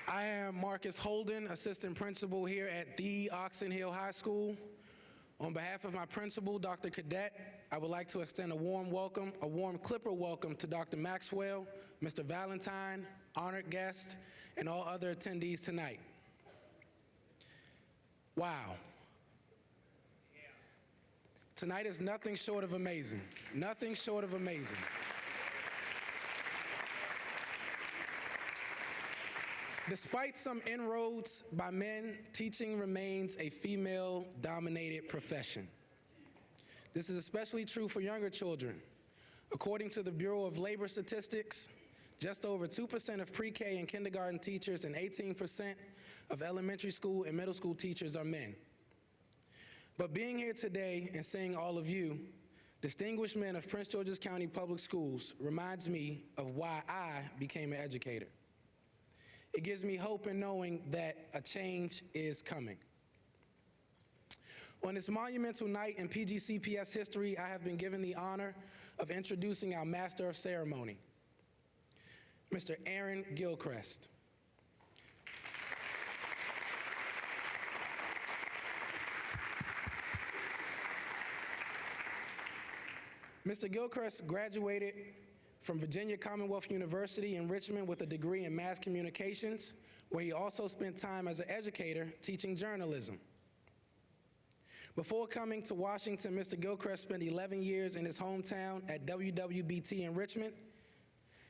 I am Marcus Holden, Assistant Principal here at the Oxon Hill High School. On behalf of my principal, Dr. Cadet, I would like to extend a warm Clipper welcome to Dr. Maxwell, Mr. Valentine, honored guests, and all other attendees tonight. Wow. Tonight is nothing short of amazing. Nothing short of amazing. Despite some inroads by men, teaching remains a female-dominated profession. This is especially true for younger children. According to the Bureau of Labor Statistics, just over 2% of pre-K and kindergarten teachers and 18% of elementary school and middle school teachers are men. But being here today and seeing all of you, distinguished men of Prince George's County Public Schools, reminds me of why I became an educator. It gives me hope in knowing that a change is coming. On this monumental night in PGCPS history, I have been given the honor of introducing our Master of Ceremony, Mr. Aaron Gilchrist. Mr. Gilchrist graduated from Virginia Commonwealth University in Richmond with a degree in mass communications, where he also spent time as an educator teaching journalism. Before coming to Washington, Mr. Gilchrist spent 11 years in his hometown at WWBT in Richmond.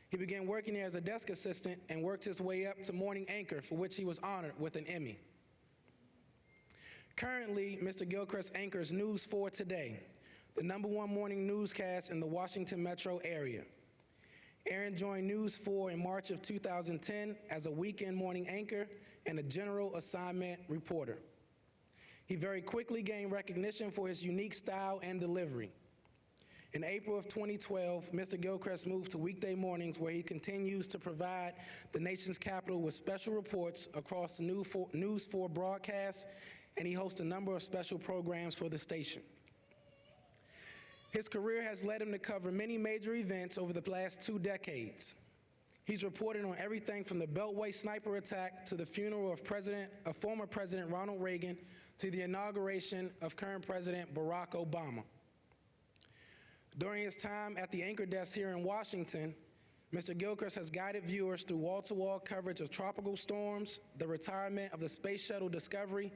He began working there as a desk assistant and worked his way up to morning anchor, for which he was honored with an Emmy. Currently, Mr. Gilchrist anchors News 4 Today, the #1 morning newscast in the Washington metro area. Aaron joined News 4 in March of 2010 as a weekend morning anchor and a general assignment reporter. He very quickly gained recognition for his unique style and delivery. In April of 2012, Mr. Gilchrist moved to weekday mornings, where he continues to provide the nation's capital with special reports across the News 4 broadcasts, and he hosts a number of special programs for the station. His career has led him to cover many major events over the last 2 decades. He's reported on everything from the Beltway sniper attack to the funeral of former President Ronald Reagan to the inauguration of current President Barack Obama. During his time at the anchor desk here in Washington, Mr. Gilchrist has guided viewers through wall-to-wall coverage of tropical storms, the retirement of the Space Shuttle Discovery,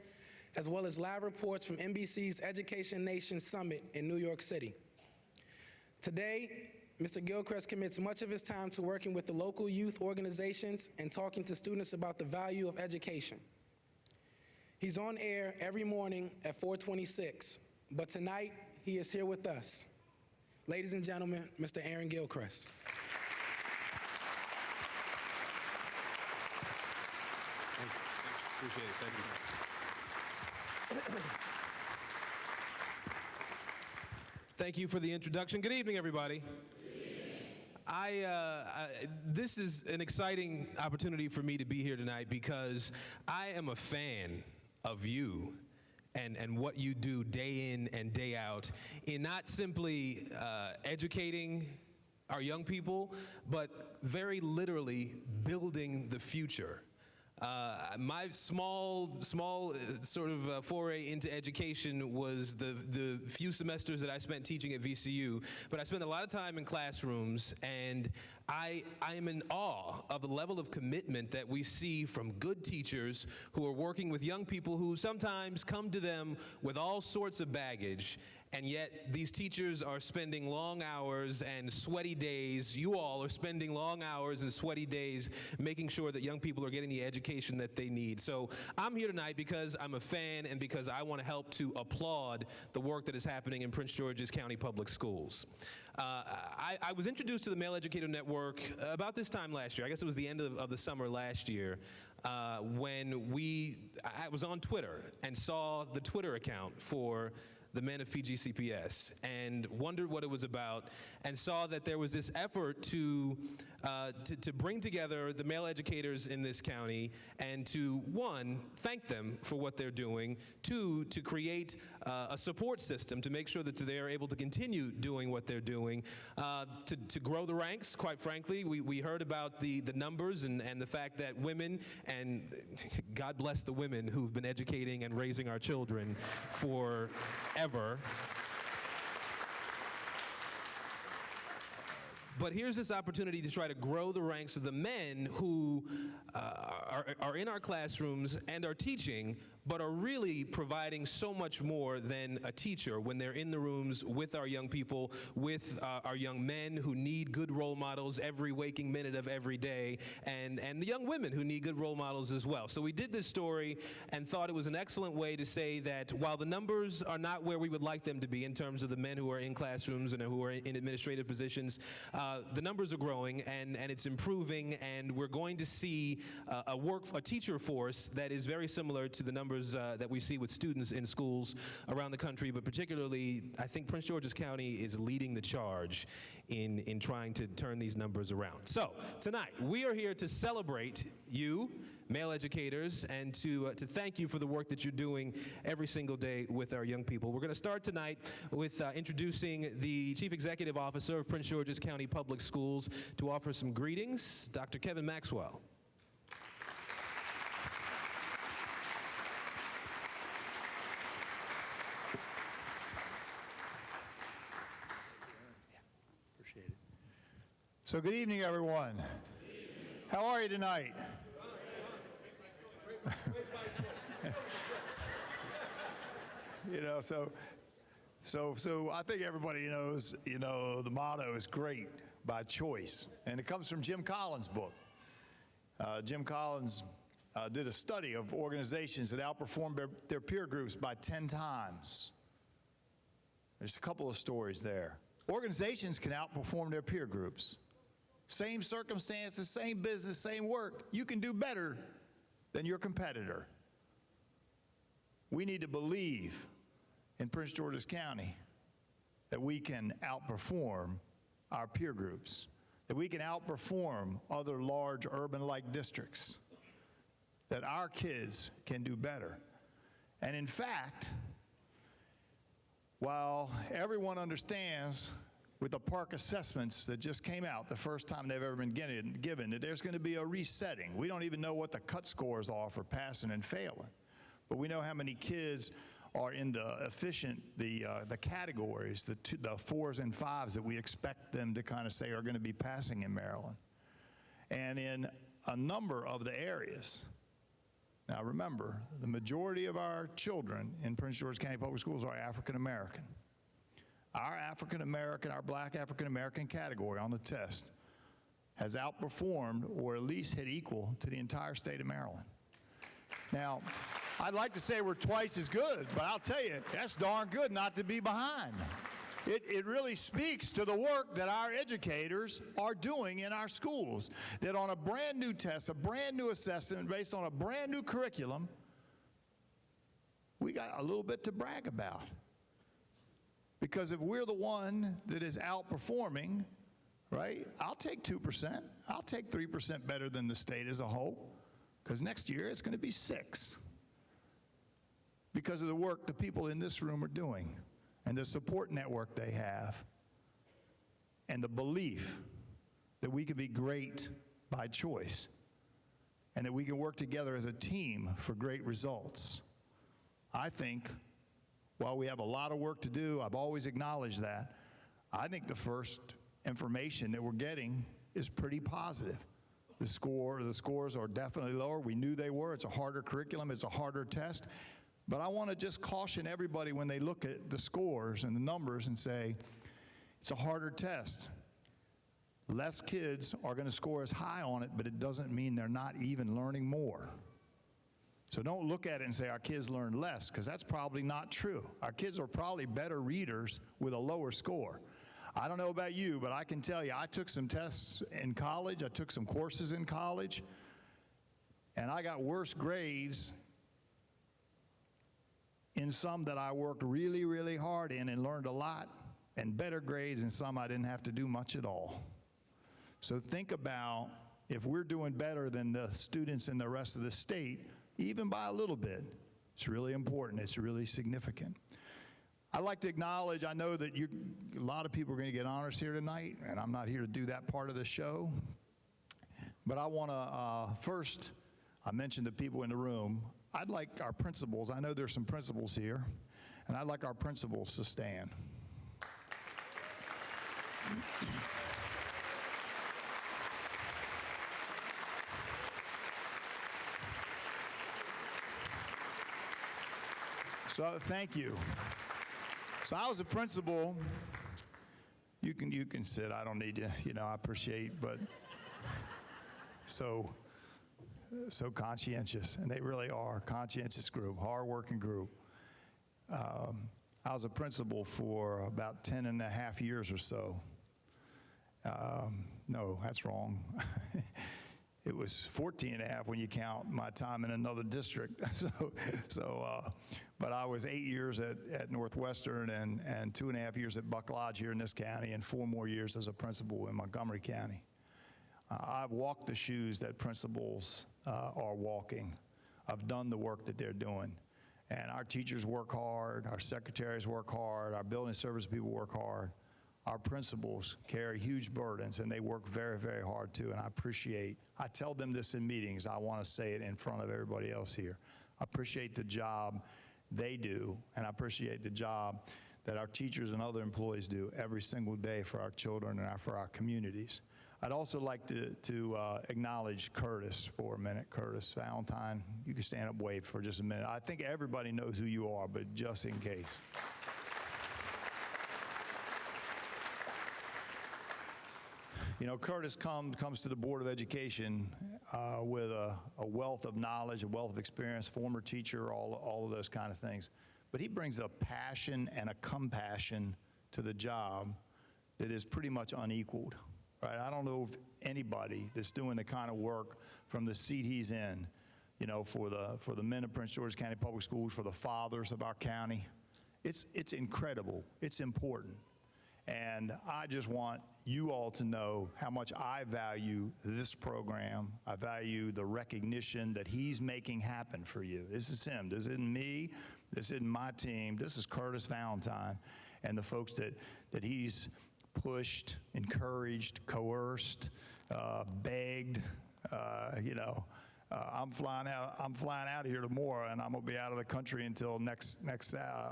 as well as live reports from NBC's Education Nation Summit in New York City. Today, Mr. Gilchrist commits much of his time to working with the local youth organizations and talking to students about the value of education. He's on air every morning at 4:26, but tonight he is here with us. Ladies and gentlemen, Mr. Aaron Gilchrist. Thank you. Appreciate it. Thank you. Thank you for the introduction. Good evening, everybody. This is an exciting opportunity for me to be here tonight because I am a fan of you and what you do day in and day out in not simply educating our young people, but very literally building the future. My small sort of foray into education was the few semesters that I spent teaching at VCU, but I spent a lot of time in classrooms, and I am in awe of the level of commitment that we see from good teachers who are working with young people who sometimes come to them with all sorts of baggage, and yet these teachers are spending long hours and sweaty days. You all are spending long hours and sweaty days making sure that young people are getting the education that they need. So I'm here tonight because I'm a fan and because I want to help to applaud the work that is happening in Prince George's County Public Schools. I was introduced to the Male Educator Network about this time last year. I guess it was the end of the summer last year when I was on Twitter and saw the Twitter account for the men of PGCPS and wondered what it was about and saw that there was this effort to bring together the male educators in this county and to, one, thank them for what they're doing, two, to create a support system to make sure that they're able to continue doing what they're doing, to grow the ranks, quite frankly. We heard about the numbers and the fact that women, and God bless the women who've been educating and raising our children forever. But here's this opportunity to try to grow the ranks of the men who are in our classrooms and are teaching, but are really providing so much more than a teacher when they're in the rooms with our young people, with our young men who need good role models every waking minute of every day, and the young women who need good role models as well. So we did this story and thought it was an excellent way to say that while the numbers are not where we would like them to be in terms of the men who are in classrooms and who are in administrative positions, the numbers are growing and it's improving, and we're going to see a teacher force that is very similar to the numbers that we see with students in schools around the country, but particularly I think Prince George's County is leading the charge in trying to turn these numbers around. So tonight we are here to celebrate you, male educators, and to thank you for the work that you're doing every single day with our young people. We're going to start tonight with introducing the Chief Executive Officer of Prince George's County Public Schools to offer some greetings, Dr. Kevin Maxwell. Appreciate it. So good evening, everyone. How are you tonight? So I think everybody knows, the motto is great by choice. And it comes from Jim Collins' book. Jim Collins did a study of organizations that outperformed their peer groups by 10 times. There's a couple of stories there. Organizations can outperform their peer groups. Same circumstances, same business, same work. You can do better than your competitor. We need to believe in Prince George's County that we can outperform our peer groups, that we can outperform other large urban-like districts, that our kids can do better. And in fact, while everyone understands with the park assessments that just came out, the first time they've ever been given, that there's going to be a resetting. We don't even know what the cut scores are for passing and failing, but we know how many kids are in the categories, the 4s and 5s that we expect them to kind of say are going to be passing in Maryland. And in a number of the areas, now remember, the majority of our children in Prince George's County Public Schools are African American. Our African American, our black African American category on the test has outperformed or at least hit equal to the entire state of Maryland. Now, I'd like to say we're twice as good, but I'll tell you, that's darn good not to be behind. It really speaks to the work that our educators are doing in our schools, that on a brand new test, a brand new assessment based on a brand new curriculum, we got a little bit to brag about. Because if we're the one that is outperforming, right, I'll take 2%. I'll take 3% better than the state as a whole, because next year it's going to be 6%. Because of the work the people in this room are doing and the support network they have and the belief that we can be great by choice and that we can work together as a team for great results. I think while we have a lot of work to do, I've always acknowledged that, I think the first information that we're getting is pretty positive. The scores are definitely lower. We knew they were. It's a harder curriculum. It's a harder test. But I want to just caution everybody when they look at the scores and the numbers and say, it's a harder test. Less kids are going to score as high on it, but it doesn't mean they're not even learning more. So don't look at it and say our kids learn less, because that's probably not true. Our kids are probably better readers with a lower score. I don't know about you, but I can tell you, I took some tests in college, I took some courses in college, and I got worse grades in some that I worked really, really hard in and learned a lot, and better grades in some I didn't have to do much at all. So think about if we're doing better than the students in the rest of the state, even by a little bit, it's really important, it's really significant. I'd like to acknowledge, I know that a lot of people are going to get honors here tonight, and I'm not here to do that part of the show. But I want to, first, I mentioned the people in the room. I'd like our principals, I know there's some principals here, and I'd like our principals to stand. So, thank you. So I was a principal. You can sit. I don't need you. I appreciate, but so conscientious, and they really are conscientious group, hardworking group. I was a principal for about 10 and a half years or so. No, that's wrong. It was 14 and a half when you count my time in another district. But I was 8 years at Northwestern and 2.5 years at Buck Lodge here in this county and 4 more years as a principal in Montgomery County. I've walked the shoes that principals are walking. I've done the work that they're doing. And our teachers work hard, our secretaries work hard, our building service people work hard. Our principals carry huge burdens, and they work very, very hard too, and I tell them this in meetings, I want to say it in front of everybody else here. I appreciate the job they do, and I appreciate the job that our teachers and other employees do every single day for our children and for our communities. I'd also like to acknowledge Curtis for a minute. Curtis Valentine, you can stand up, wave for just a minute. I think everybody knows who you are, but just in case. Curtis comes to the Board of Education with a wealth of knowledge, a wealth of experience, former teacher, all of those kind of things. But he brings a passion and a compassion to the job that is pretty much unequaled, right? I don't know if anybody that's doing the kind of work from the seat he's in, for the men of Prince George's County Public Schools, for the fathers of our county. It's incredible. It's important. And I just want you all to know how much I value this program. I value the recognition that he's making happen for you. This is him. This isn't me. This isn't my team. This is Curtis Valentine and the folks that he's pushed, encouraged, coerced, begged. I'm flying out of here tomorrow, and I'm gonna be out of the country until next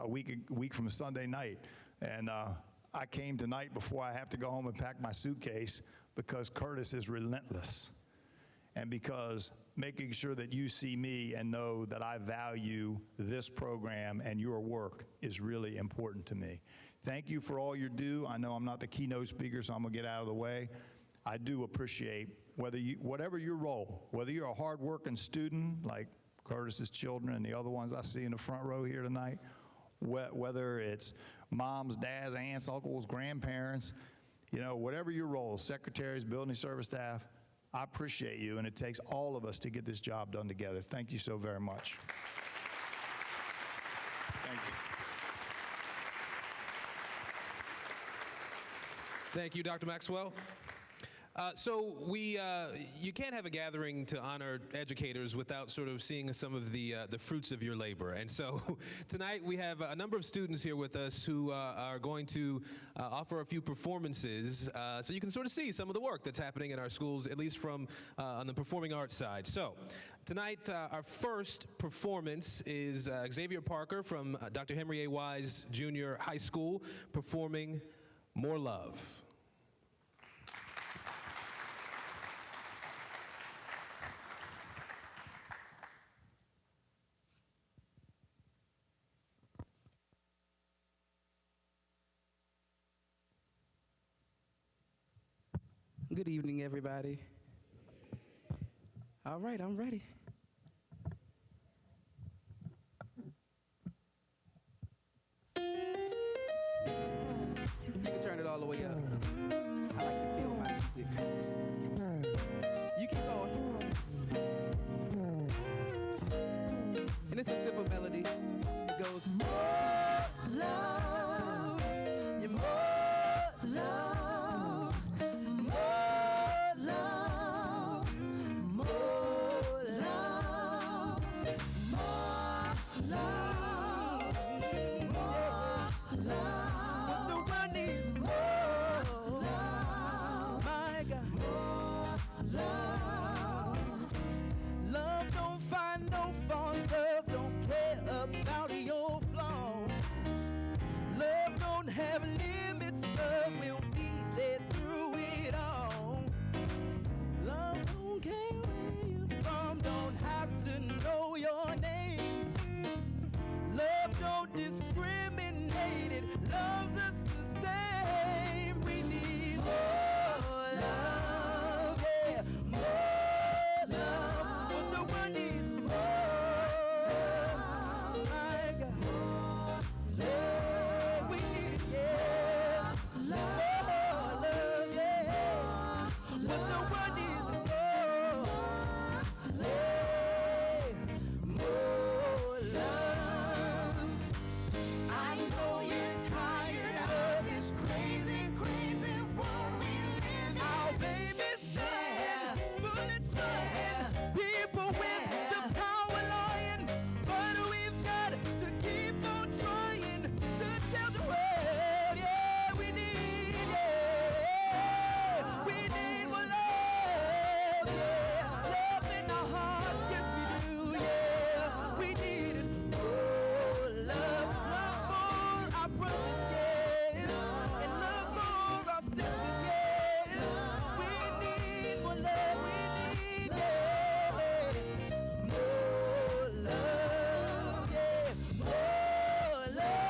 week from Sunday night. And I came tonight before I have to go home and pack my suitcase because Curtis is relentless, and because making sure that you see me and know that I value this program and your work is really important to me. Thank you for all you do. I know I'm not the keynote speaker, so I'm gonna get out of the way. I do appreciate whatever your role, whether you're a hard-working student like Curtis's children and the other ones I see in the front row here tonight, whether it's moms, dads, aunts, uncles, grandparents, whatever your role, secretaries, building service staff, I appreciate you, and it takes all of us to get this job done together. Thank you so very much. Thank you. Thank you, Dr. Maxwell. You can't have a gathering to honor educators without sort of seeing some of the fruits of your labor. And so tonight we have a number of students here with us who are going to offer a few performances so you can sort of see some of the work that's happening in our schools, at least from on the performing arts side. So tonight our first performance is Xavier Parker from Dr. Henry A. Wise Junior High School performing More Love. Good evening, everybody. All right, I'm ready. You can turn it all the way up. I like to feel my music. You keep going. And it's a simple melody. It goes. loves us the same. We need more love, yeah, more love. What the world needs is more, my God. Yeah, we need it, yeah. More love, yeah. What the world needs is more, yeah, more love. I know you're tired of this crazy, crazy world we live in. Our baby said, but it's people with the power lying, but we've got to keep on trying to tell the world, yeah, we need more love, yeah, love in our hearts, yes we do, yeah, we need it, more love, love for our brothers, yeah, and love for our sisters, yeah, we need more love, we need, yeah, more love, yeah, more love,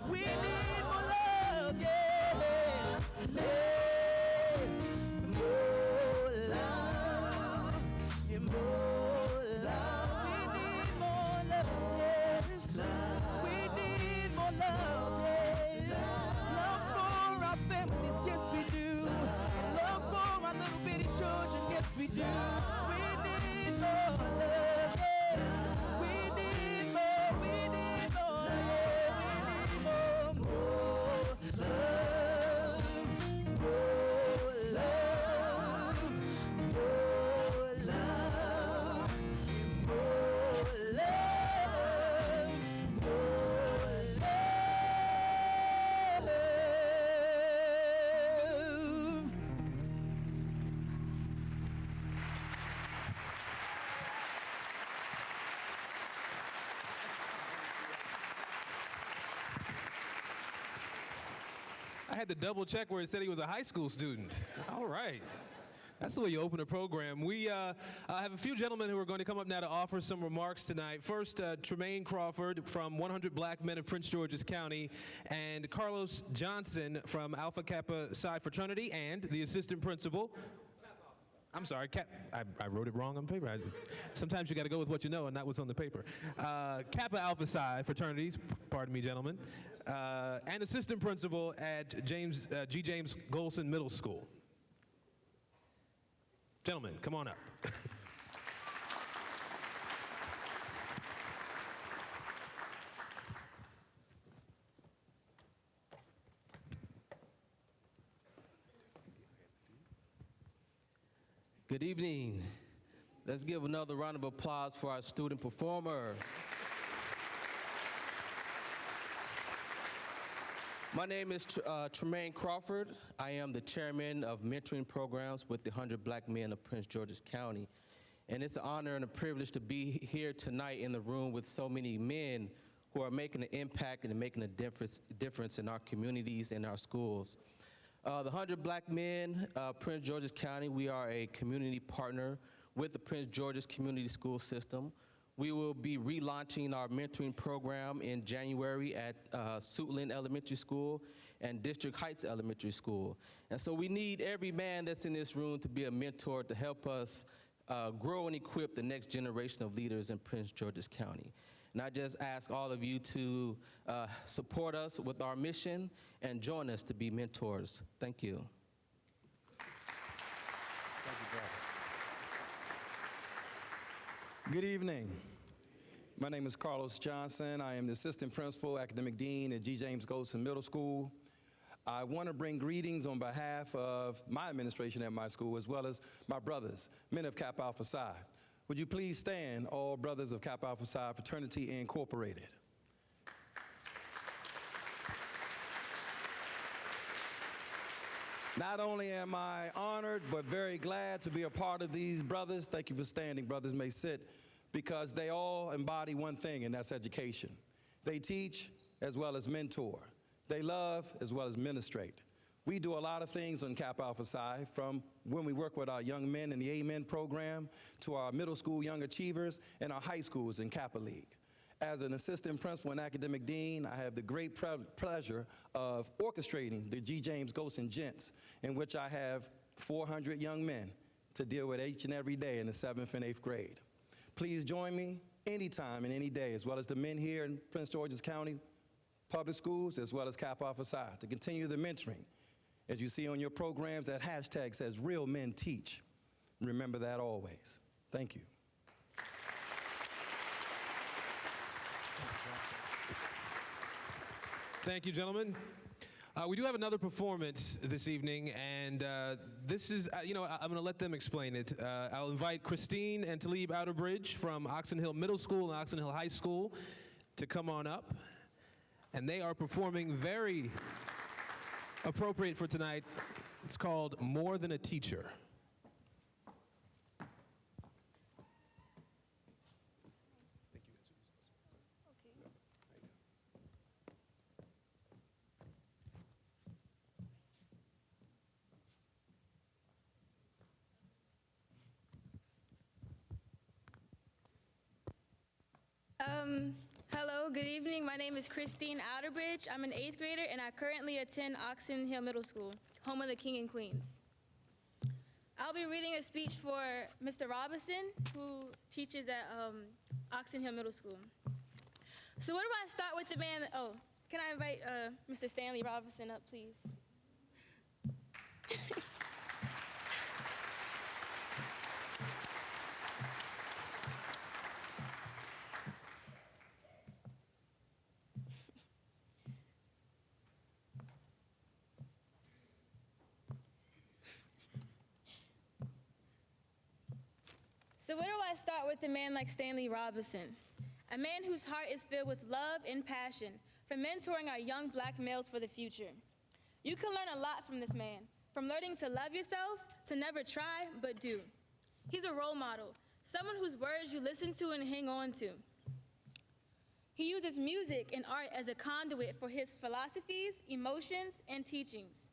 we need more love, yeah, more love, yeah, more love, we need more love, yes, we need more love, yes, love for our families, yes we do, and love for our little bitty children, yes we do, we need more love, yes, we need more, yeah, we need more love, more love, more love, more love, more love, more love. I had to double check where it said he was a high school student. All right. That's the way you open a program. We have a few gentlemen who are going to come up now to offer some remarks tonight. First, Tremaine Crawford from 100 Black Men of Prince George's County, and Carlos Johnson from Alpha Kappa Psi Fraternity, and the assistant principal. I'm sorry, I wrote it wrong on paper. Sometimes you got to go with what you know and not what's on the paper. Kappa Alpha Psi fraternities, pardon me, gentlemen, and assistant principal at James Golson Middle School. Gentlemen, come on up. Good evening. Let's give another round of applause for our student performer. My name is Tremaine Crawford. I am the chairman of mentoring programs with the 100 Black Men of Prince George's County. And it's an honor and a privilege to be here tonight in the room with so many men who are making an impact and making a difference in our communities and our schools. The 100 Black Men, Prince George's County, we are a community partner with the Prince George's Community School System. We will be relaunching our mentoring program in January at Suitland Elementary School and District Heights Elementary School. And so we need every man that's in this room to be a mentor to help us grow and equip the next generation of leaders in Prince George's County. And I just ask all of you to support us with our mission and join us to be mentors. Thank you. Good evening. My name is Carlos Johnson. I am the assistant principal, academic dean at G. James Golson Middle School. I want to bring greetings on behalf of my administration at my school, as well as my brothers, men of Kappa Alpha Psi. Would you please stand, all brothers of Kappa Alpha Psi Fraternity Incorporated? Not only am I honored, but very glad to be a part of these brothers. Thank you for standing, brothers may sit, because they all embody one thing, and that's education. They teach as well as mentor. They love as well as ministrate. We do a lot of things on Kappa Alpha Psi, from when we work with our young men in the Amen program, to our middle school young achievers, and our high schools in Kappa League. As an assistant principal and academic dean, I have the great pleasure of orchestrating the G. James Ghosts and Gents, in which I have 400 young men to deal with each and every day in the 7th and 8th grade. Please join me anytime and any day, as well as the men here in Prince George's County Public Schools, as well as Kappa Alpha Psi, to continue the mentoring. As you see on your programs, that hashtag says Real Men Teach. Remember that always. Thank you. Thank you, gentlemen. We do have another performance this evening, and this is, I'm going to let them explain it. I'll invite Christine and Talib Outerbridge from Oxon Hill Middle School and Oxon Hill High School to come on up. And they are performing very appropriate for tonight. It's called More Than a Teacher. Hello, good evening. My name is Christine Outerbridge. I'm an 8th grader, and I currently attend Oxon Hill Middle School, home of the King and Queens. I'll be reading a speech for Mr. Robinson, who teaches at Oxon Hill Middle School. So where do I start with the man? Oh, can I invite Mr. Stanley Robinson up, please? So where do I start with a man like Stanley Robinson? A man whose heart is filled with love and passion for mentoring our young black males for the future. You can learn a lot from this man, from learning to love yourself to never try but do. He's a role model, someone whose words you listen to and hang on to. He uses music and art as a conduit for his philosophies, emotions, and teachings.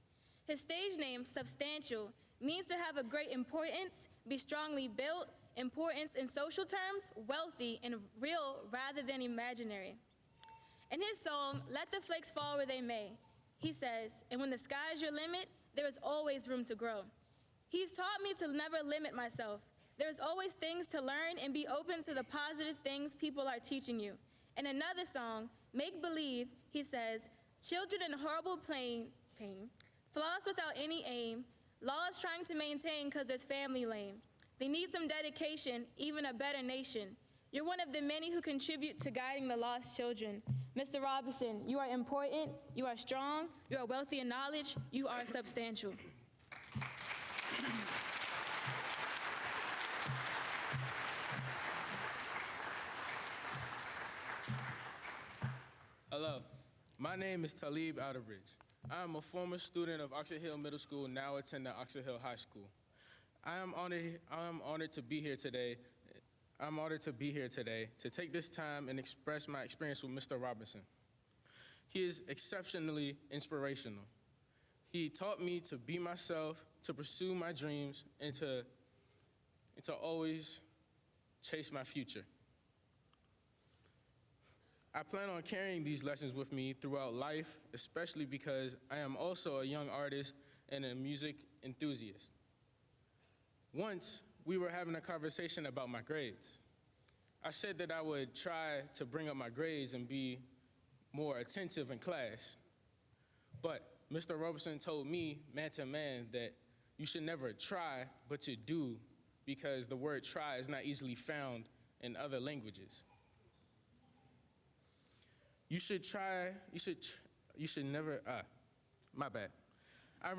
His stage name, Substantial, means to have a great importance, be strongly built, importance in social terms, wealthy and real rather than imaginary. In his song, Let the Flakes Fall Where They May, he says, and when the sky is your limit, there is always room to grow. He's taught me to never limit myself. There's always things to learn and be open to the positive things people are teaching you. In another song, Make Believe, he says, children in horrible pain, flaws without any aim, laws trying to maintain because there's family lame. They need some dedication, even a better nation. You're one of the many who contribute to guiding the lost children. Mr. Robinson, you are important, you are strong, you are wealthy in knowledge, you are substantial. Hello, my name is Talib Outerbridge. I am a former student of Oxon Hill Middle School, now attending Oxon Hill High School. I am honored to be here today. I'm honored to be here today to take this time and express my experience with Mr. Robinson. He is exceptionally inspirational. He taught me to be myself, to pursue my dreams, and to always chase my future. I plan on carrying these lessons with me throughout life, especially because I am also a young artist and a music enthusiast. Once, we were having a conversation about my grades. I said that I would try to bring up my grades and be more attentive in class. But Mr. Robinson told me, man to man, that you should never try, but to do, because the word try is not easily found in other languages. You should never, my bad. I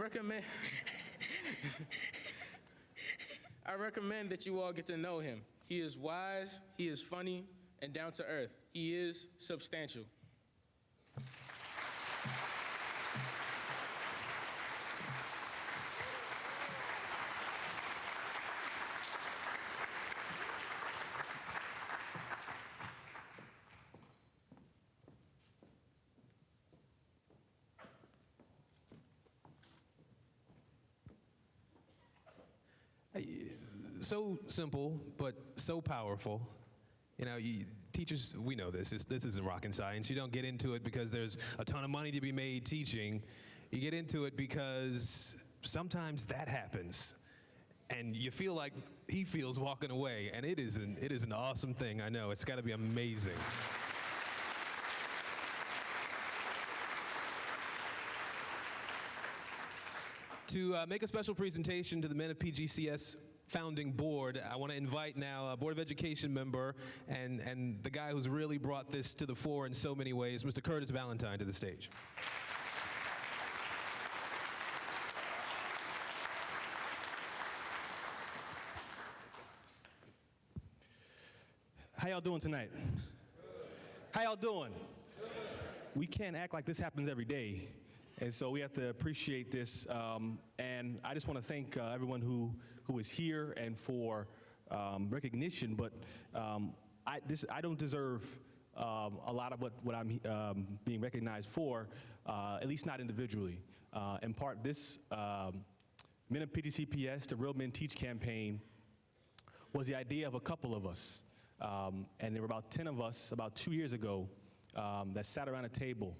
recommend that you all get to know him. He is wise, he is funny, and down to earth. He is substantial. So simple, but so powerful. You know, teachers, we know this. This isn't rocket science. You don't get into it because there's a ton of money to be made teaching. You get into it because sometimes that happens. And you feel like he feels walking away. And it is an awesome thing, I know. It's got to be amazing. To make a special presentation to the men of PGCS founding board, I want to invite now a Board of Education member and the guy who's really brought this to the fore in so many ways, Mr. Curtis Valentine, to the stage. How y'all doing tonight? How y'all doing? We can't act like this happens every day. And so we have to appreciate this. And I just want to thank everyone who is here and for recognition. But I don't deserve a lot of what I'm being recognized for, at least not individually. In part, this Men of PGCPS, the Real Men Teach campaign, was the idea of a couple of us. And there were about 10 of us about 2 years ago that sat around a table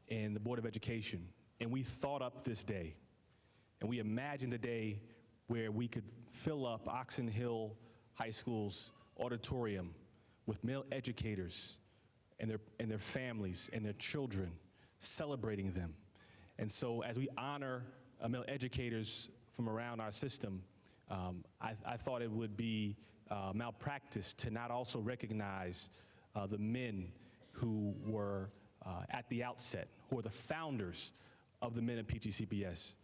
in the Board of Education, and we thought up this day, and we imagined a day where we could fill up Oxon Hill High School's auditorium with male educators and their families and their children, celebrating them. And so as we honor male educators from around our system, I thought it would be malpractice to not also recognize the men who were at the outset, who are the founders of the Men of PGCPS,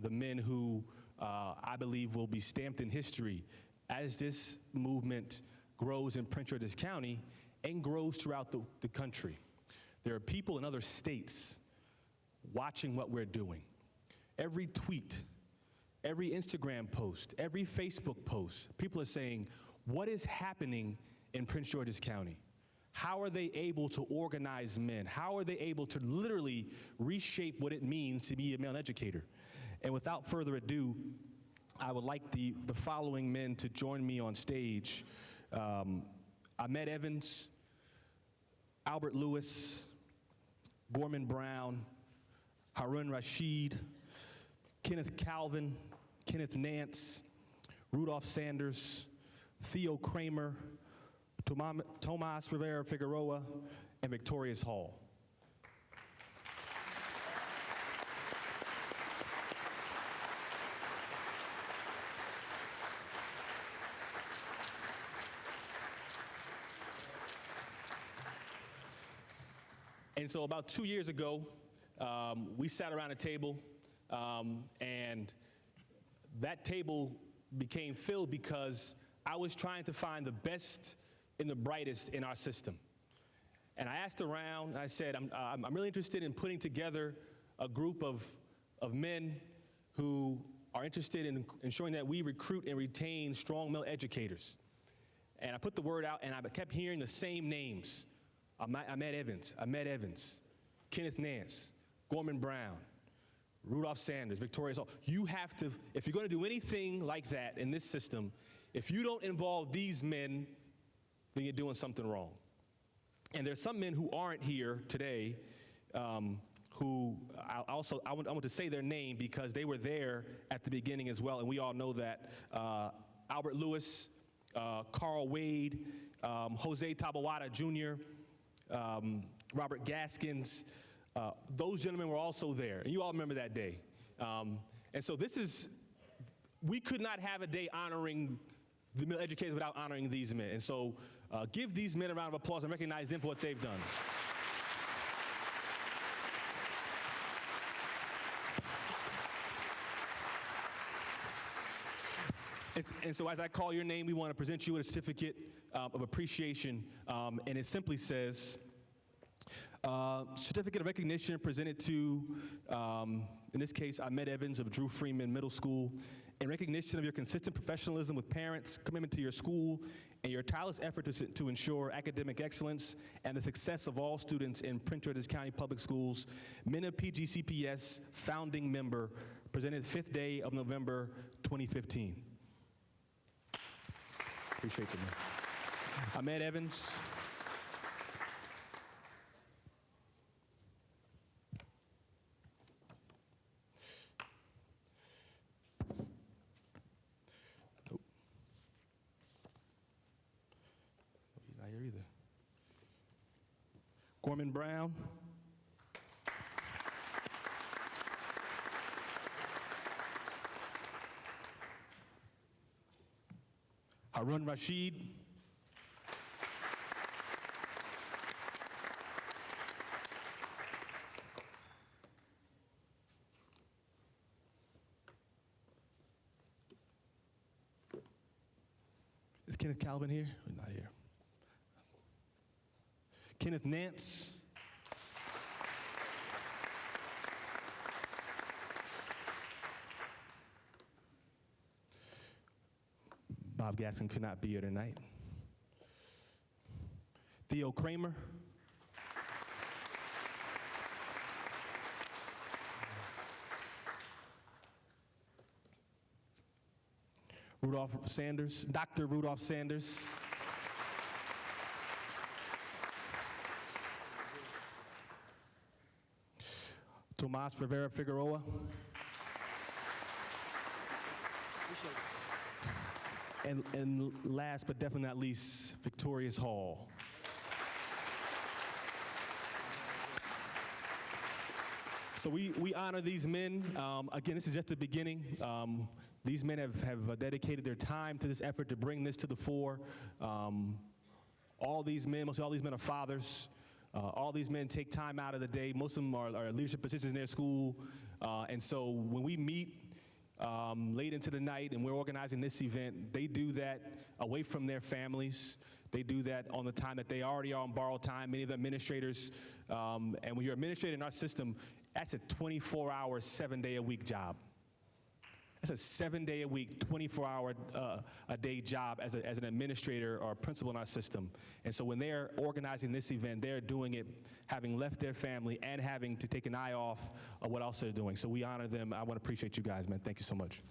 the men who I believe will be stamped in history as this movement grows in Prince George's County and grows throughout the country. There are people in other states watching what we're doing. Every tweet, every Instagram post, every Facebook post, people are saying, what is happening in Prince George's County? How are they able to organize men? How are they able to literally reshape what it means to be a male educator? And without further ado, I would like the following men to join me on stage. Ahmed Evans, Albert Lewis, Gorman Brown, Harun Rashid, Kenneth Calvin, Kenneth Nance, Rudolph Sanders, Theo Kramer, Tomas Rivera Figueroa, and Victorious Hall. And so about 2 years ago, we sat around a table, and that table became filled because I was trying to find the best and the brightest in our system. And I asked around, and I said, I'm really interested in putting together a group of men who are interested in ensuring that we recruit and retain strong male educators. And I put the word out, and I kept hearing the same names. Ahmed Evans, Kenneth Nance, Gorman Brown, Rudolph Sanders, Victorious Hall. You have to, if you're going to do anything like that in this system, if you don't involve these men, then you're doing something wrong. And there's some men who aren't here today who I want to say their name because they were there at the beginning as well, and we all know that. Albert Lewis, Carl Wade, Jose Tabawada Jr., Robert Gaskins, those gentlemen were also there, and you all remember that day. And so we could not have a day honoring the male educators without honoring these men. And so give these men a round of applause and recognize them for what they've done. And so as I call your name, we want to present you with a certificate of appreciation, and it simply says, certificate of recognition presented to, in this case, Ahmed Evans of Drew Freeman Middle School, in recognition of your consistent professionalism with parents, commitment to your school, and your tireless effort to ensure academic excellence and the success of all students in Prince George's County Public Schools, Men of PGCPS founding member, presented 5th day of November 2015. Appreciate you, man. Ahmed Evans. Nope. He's not here either. Gorman Brown. Harun Rashid. Is Kenneth Calvin here? Or not here. Kenneth Nance. Bob Gaskin could not be here tonight. Theo Kramer. Rudolph Sanders, Dr. Rudolph Sanders. Tomas Rivera Figueroa. And last but definitely not least, Victorious Hall. So we honor these men. Again, this is just the beginning. These men have dedicated their time to this effort to bring this to the fore. All these men, mostly all these men are fathers. All these men take time out of the day. Most of them are leadership positions in their school. And so when we meet late into the night and we're organizing this event, they do that away from their families. They do that on the time that they already are on borrowed time, many of the administrators. And when you're administrating in our system, that's a 24-hour, 7-day-a-week job. That's a 7-day-a-week, 24-hour a day job as an administrator or a principal in our system. And so when they're organizing this event, they're doing it having left their family and having to take an eye off of what else they're doing. So we honor them. I want to appreciate you guys, man. Thank you so much.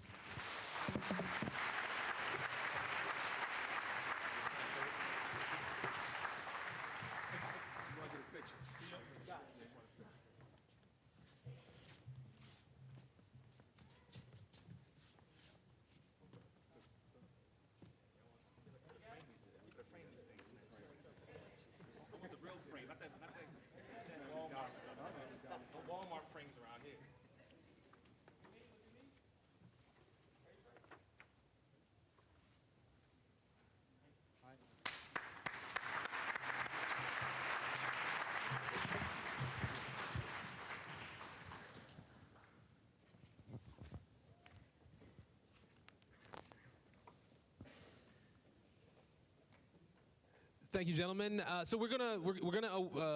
Thank you, gentlemen. So we're gonna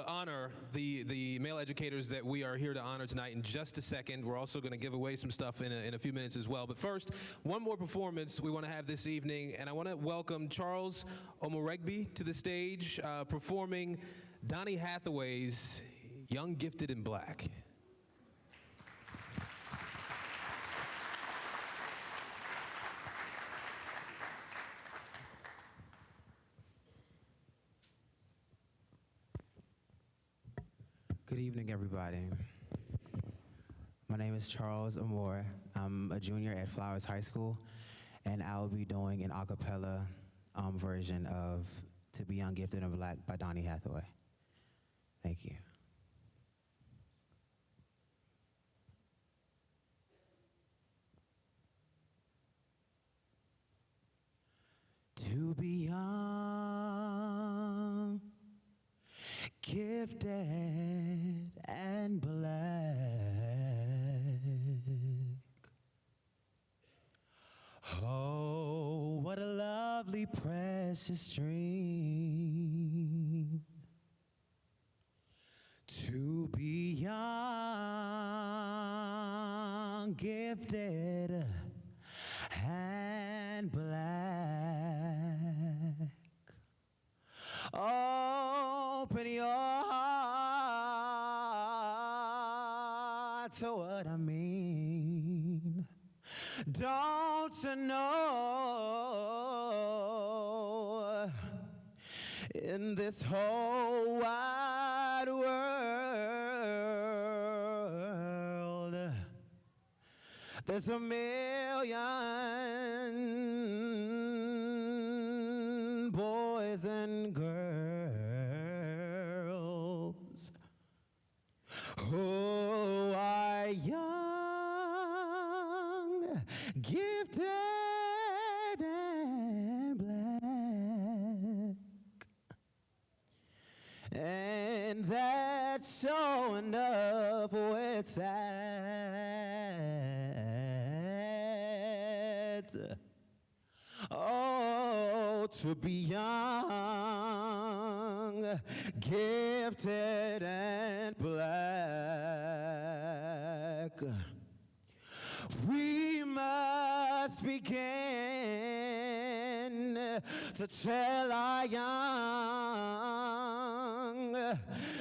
honor the male educators that we are here to honor tonight in just a second. We're also gonna give away some stuff in a few minutes as well. But first, one more performance we want to have this evening, and I want to welcome Charles Omoregbe to the stage, performing Donny Hathaway's "Young, Gifted, and Black." Good evening, everybody. My name is Charles Amore. I'm a junior at Flowers High School, and I'll be doing an a cappella version of "To Be Young, Gifted, and Black" by Donny Hathaway. Thank you. To be young, gifted, and black. Oh, what a lovely, precious dream. To be young, gifted, and black. Open your heart to what I mean. Don't you know In this whole wide world, there's a million boys and girls who are young, gifted, and black. And that's showing up with sad. Oh, to be young, gifted, and black. We must begin to tell our young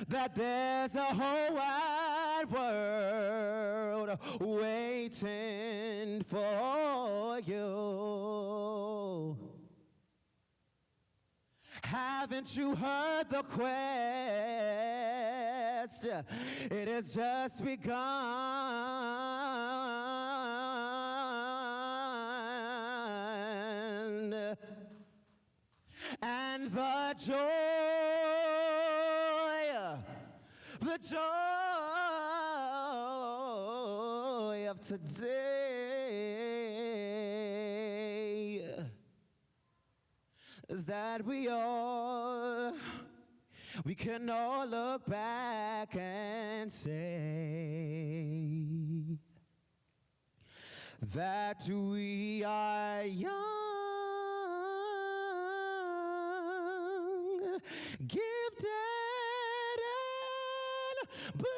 that there's a whole wide world waiting for you. Haven't you heard the quest? It has just begun. And the joy of today is that we can all look back and say that we are young, gifted, and black.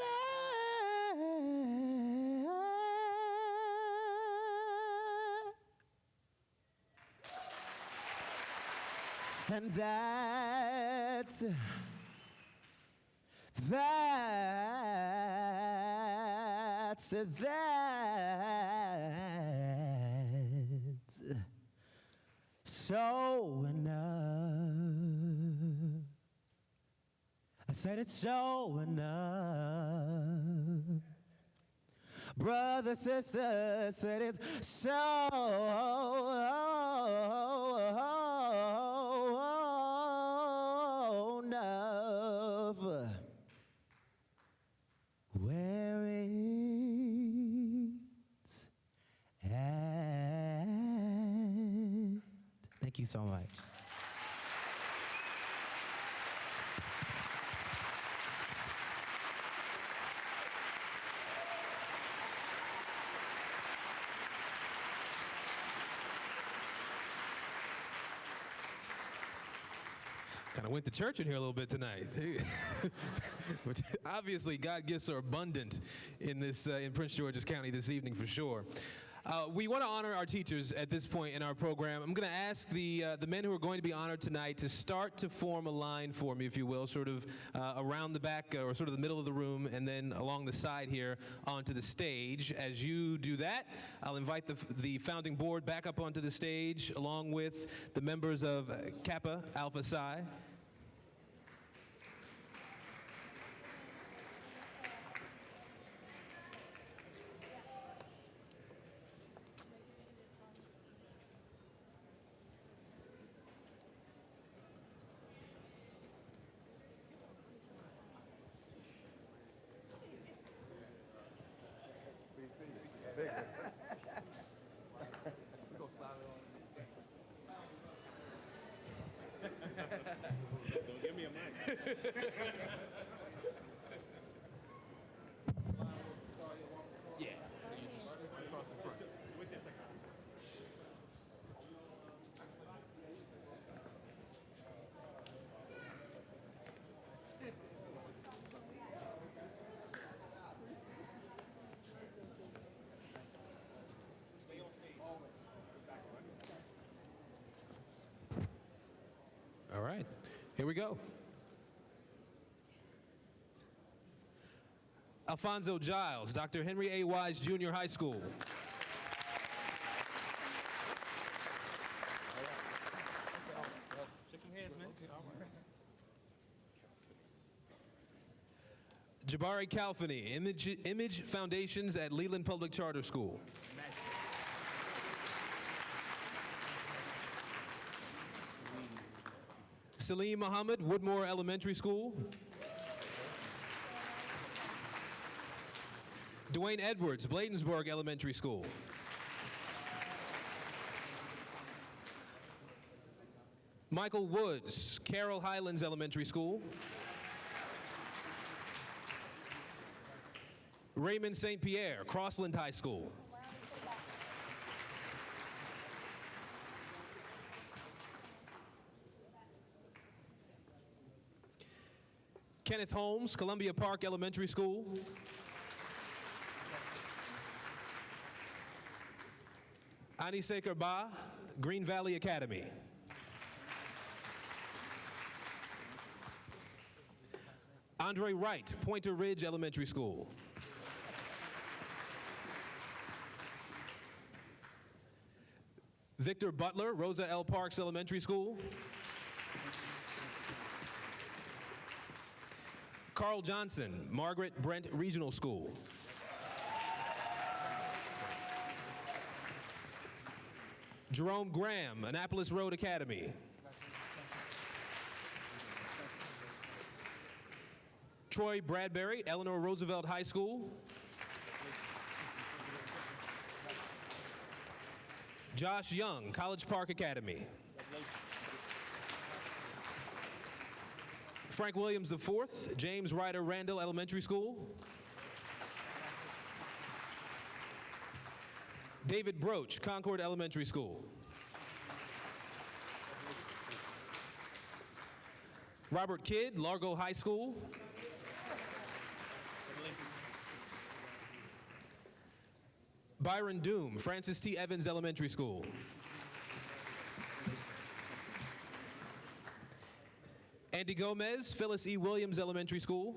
And that's so enough. I said it's so enough. Brothers, sisters, said it's so enough. Where it's at. Thank you so much. Kind of went to church in here a little bit tonight. But obviously, God gifts are abundant in this in Prince George's County this evening for sure. We want to honor our teachers at this point in our program. I'm going to ask the men who are going to be honored tonight to start to form a line for me, if you will, sort of around the back or sort of the middle of the room, and then along the side here onto the stage. As you do that, I'll invite the founding board back up onto the stage, along with the members of Kappa Alpha Psi. Don't give me a mic. Yeah, so you just right across the front. All right, here we go. Alfonso Giles, Dr. Henry A. Wise Junior High School. Shake some hands, man. Jabari Kalfany, Image Foundations at Leland Public Charter School. Salim Muhammad, Woodmore Elementary School. Dwayne Edwards, Bladensburg Elementary School. Michael Woods, Carroll Highlands Elementary School. Raymond St. Pierre, Crossland High School. Kenneth Holmes, Columbia Park Elementary School. Anisekar Ba, Green Valley Academy. Andre Wright, Pointer Ridge Elementary School. Victor Butler, Rosa L. Parks Elementary School. Carl Johnson, Margaret Brent Regional School. Jerome Graham, Annapolis Road Academy. Troy Bradbury, Eleanor Roosevelt High School. Josh Young, College Park Academy. Frank Williams IV, James Ryder Randall Elementary School. David Broach, Concord Elementary School. Robert Kidd, Largo High School. Byron Doom, Francis T. Evans Elementary School. Andy Gomez, Phyllis E. Williams Elementary School.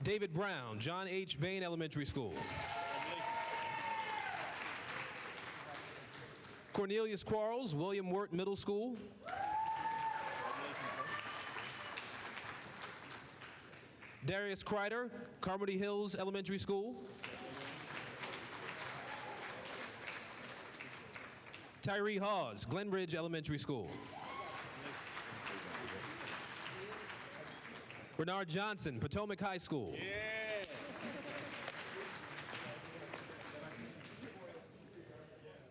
David Brown, John H. Bain Elementary School. Cornelius Quarles, William Wirt Middle School. Darius Kreider, Carmody Hills Elementary School. Tyree Hawes, Glenbridge Elementary School. Bernard Johnson, Potomac High School.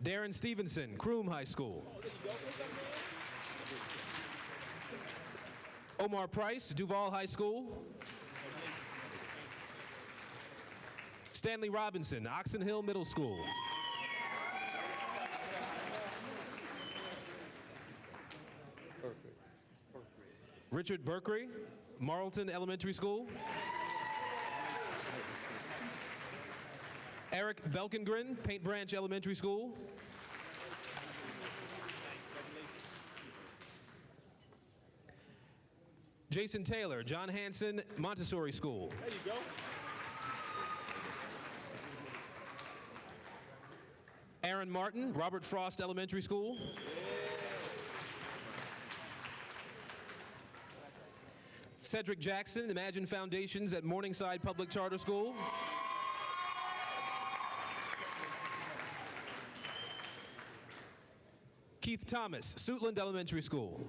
Darren Stevenson, Croom High School. Omar Price, Duval High School. Stanley Robinson, Oxon Hill Middle School. Richard Berkery, Marlton Elementary School. Eric Belkengren, Paint Branch Elementary School. Jason Taylor, John Hanson Montessori School. There you go. Aaron Martin, Robert Frost Elementary School. Cedric Jackson, Imagine Foundations at Morningside Public Charter School. Keith Thomas, Suitland Elementary School.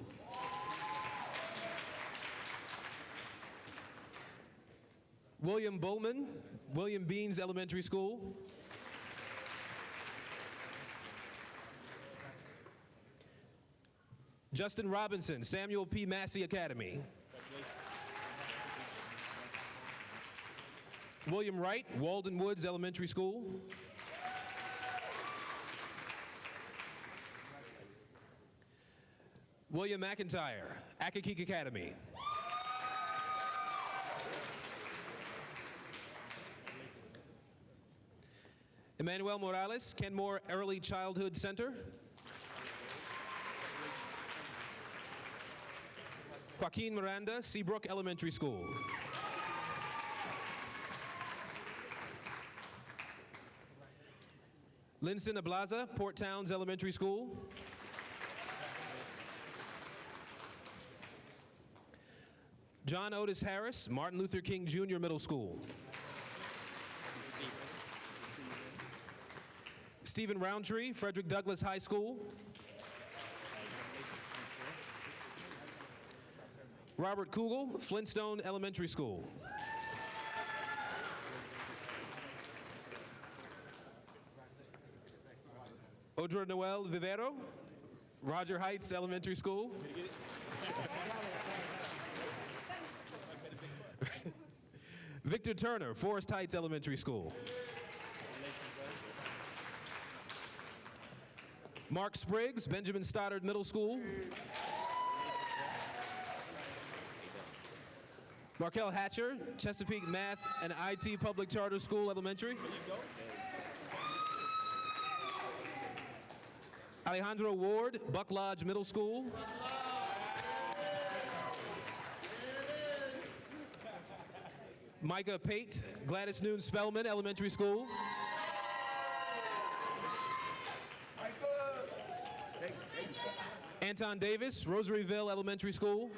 William Bowman, William Beans Elementary School. Justin Robinson, Samuel P. Massey Academy. William Wright, Walden Woods Elementary School. William McIntyre, Accokeek Academy. Emmanuel Morales, Kenmore Early Childhood Center. Joaquin Miranda, Seabrook Elementary School. Linson Ablaza, Port Towns Elementary School. John Otis Harris, Martin Luther King Jr. Middle School. Stephen Roundtree, Frederick Douglass High School. Robert Kugel, Flintstone Elementary School. Odra Noel Vivero, Roger Heights Elementary School. Victor Turner, Forest Heights Elementary School. Mark Spriggs, Benjamin Stoddard Middle School. Markel Hatcher, Chesapeake Math and IT Public Charter School Elementary. Alejandro Ward, Buck Lodge Middle School. Micah Pate, Gladys Noon Spellman Elementary School. Anton Davis, Rosaryville Elementary School.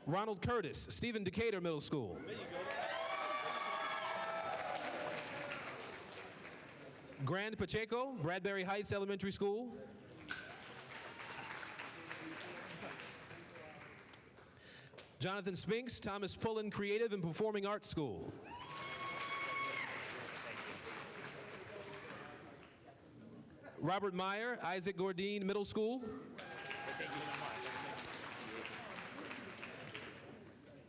Ronald Curtis, Stephen Decatur Middle School. Grand Pacheco, Bradbury Heights Elementary School. Jonathan Spinks, Thomas Pullen Creative and Performing Arts School. Robert Meyer, Isaac Gordine Middle School.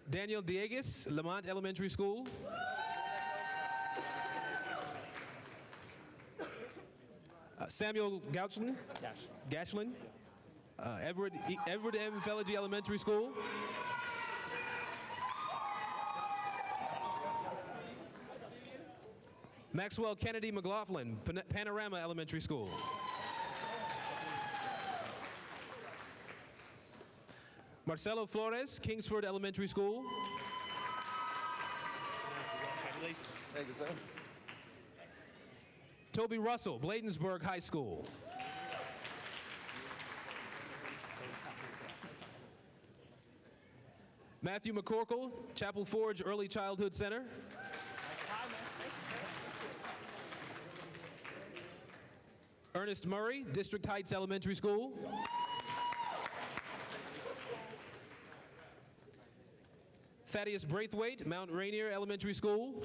Daniel Diegues, Lamont Elementary School. Samuel Gashlin, Edward M. Feligy Elementary School. Maxwell Kennedy McLaughlin, Panorama Elementary School. Marcelo Flores, Kingsford Elementary School. Thank you, sir. Toby Russell, Bladensburg High School. Matthew McCorkle, Chapel Forge Early Childhood Center. Ernest Murray, District Heights Elementary School. Thaddeus Braithwaite, Mount Rainier Elementary School.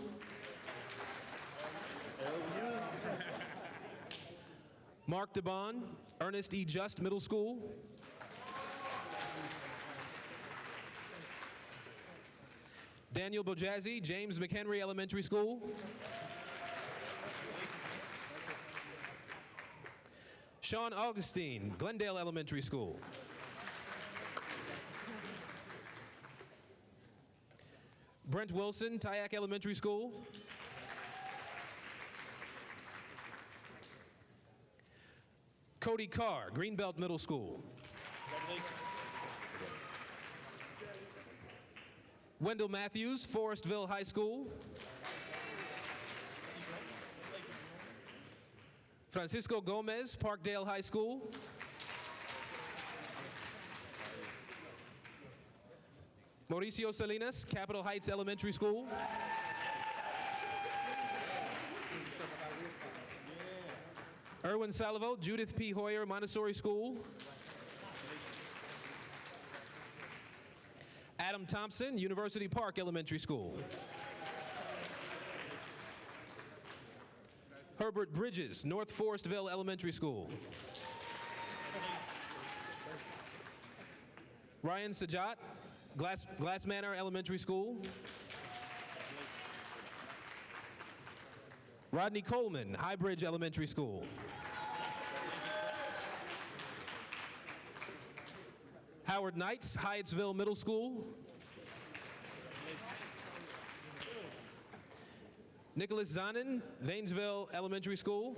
Mark DeBon, Ernest E. Just Middle School. Daniel Bojazzi, James McHenry Elementary School. Sean Augustine, Glendale Elementary School. Brent Wilson, Tyack Elementary School. Cody Carr, Greenbelt Middle School. Wendell Matthews, Forestville High School. Francisco Gomez, Parkdale High School. Mauricio Salinas, Capitol Heights Elementary School. Erwin Salvo, Judith P. Hoyer Montessori School. Adam Thompson, University Park Elementary School. Herbert Bridges, North Forestville Elementary School. Ryan Sajat, Glass Manor Elementary School. Rodney Coleman, Highbridge Elementary School. Howard Knights, Hyattsville Middle School. Nicholas Zanin, Vainesville Elementary School.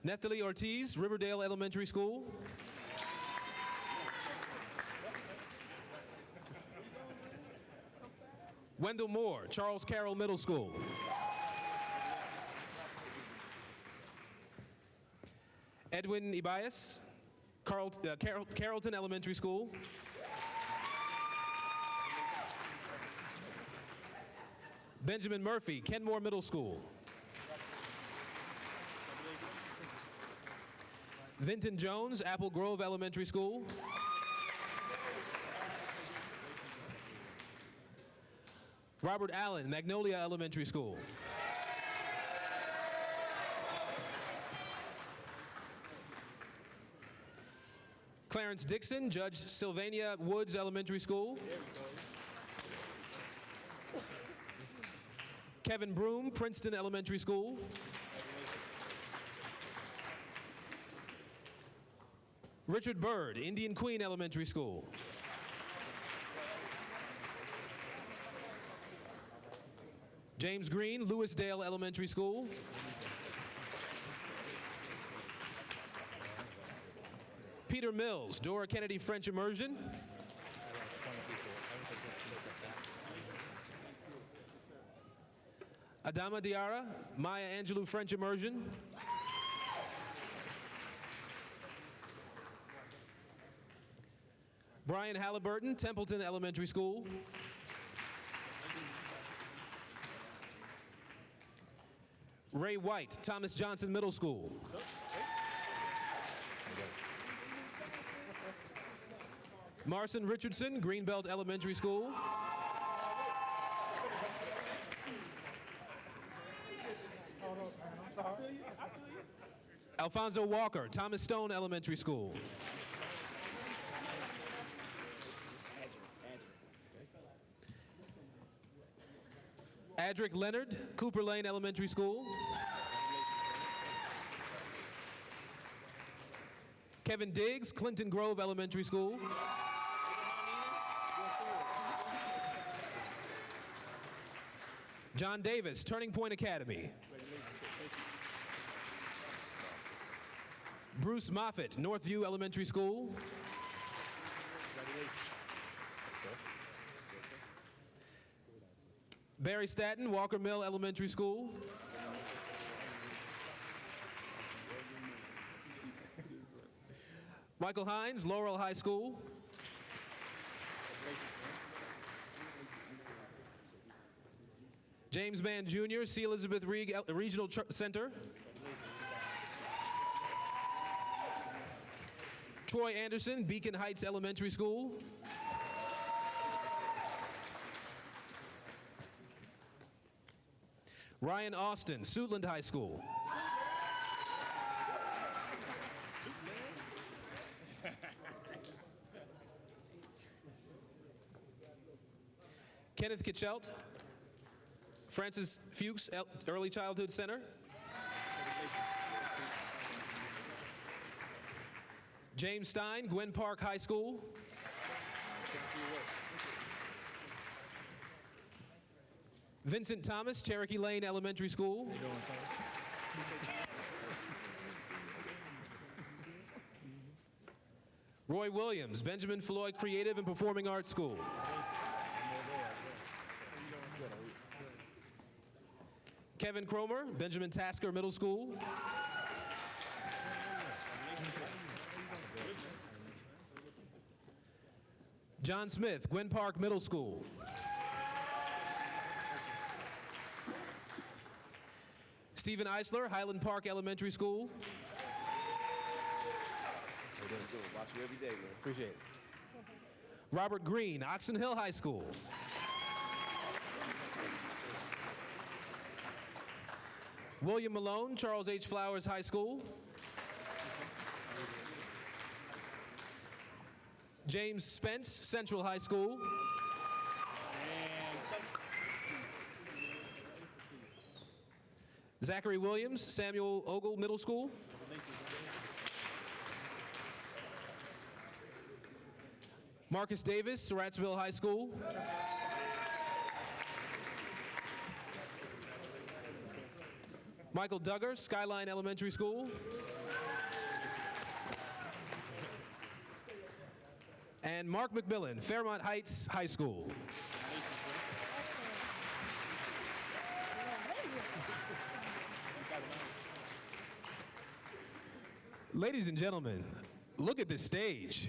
Neftali Ortiz, Riverdale Elementary School. Wendell Moore, Charles Carroll Middle School. Edwin Ibias, Carrollton Elementary School. Benjamin Murphy, Kenmore Middle School. Vinton Jones, Apple Grove Elementary School. Robert Allen, Magnolia Elementary School. Clarence Dixon, Judge Sylvania Woods Elementary School. Kevin Broom, Princeton Elementary School. Richard Byrd, Indian Queen Elementary School. James Green, Lewisdale Elementary School. Peter Mills, Dora Kennedy French Immersion. Adama Diarra, Maya Angelou French Immersion. Brian Halliburton, Templeton Elementary School. Ray White, Thomas Johnson Middle School. Marson Richardson, Greenbelt Elementary School. Alfonso Walker, Thomas Stone Elementary School. Adric Leonard, Cooper Lane Elementary School. Kevin Diggs, Clinton Grove Elementary School. John Davis, Turning Point Academy. Bruce Moffitt, Northview Elementary School. Barry Staton, Walker Mill Elementary School. Michael Hines, Laurel High School. James Mann Jr., C. Elizabeth Regional Center. Troy Anderson, Beacon Heights Elementary School. Ryan Austin, Suitland High School. Kenneth Kitchelt, Francis Fuchs Early Childhood Center. James Stein, Gwen Park High School. Vincent Thomas, Cherokee Lane Elementary School. Roy Williams, Benjamin Floyd Creative and Performing Arts School. Kevin Cromer, Benjamin Tasker Middle School. John Smith, Gwen Park Middle School. Stephen Eisler, Highland Park Elementary School. Watch you every day, man. Appreciate it. Robert Green, Oxon Hill High School. William Malone, Charles H. Flowers High School. James Spence, Central High School. Zachary Williams, Samuel Ogle Middle School. Marcus Davis, Surrattsville High School. Michael Duggar, Skyline Elementary School. And Mark McMillan, Fairmont Heights High School. Ladies and gentlemen, look at this stage.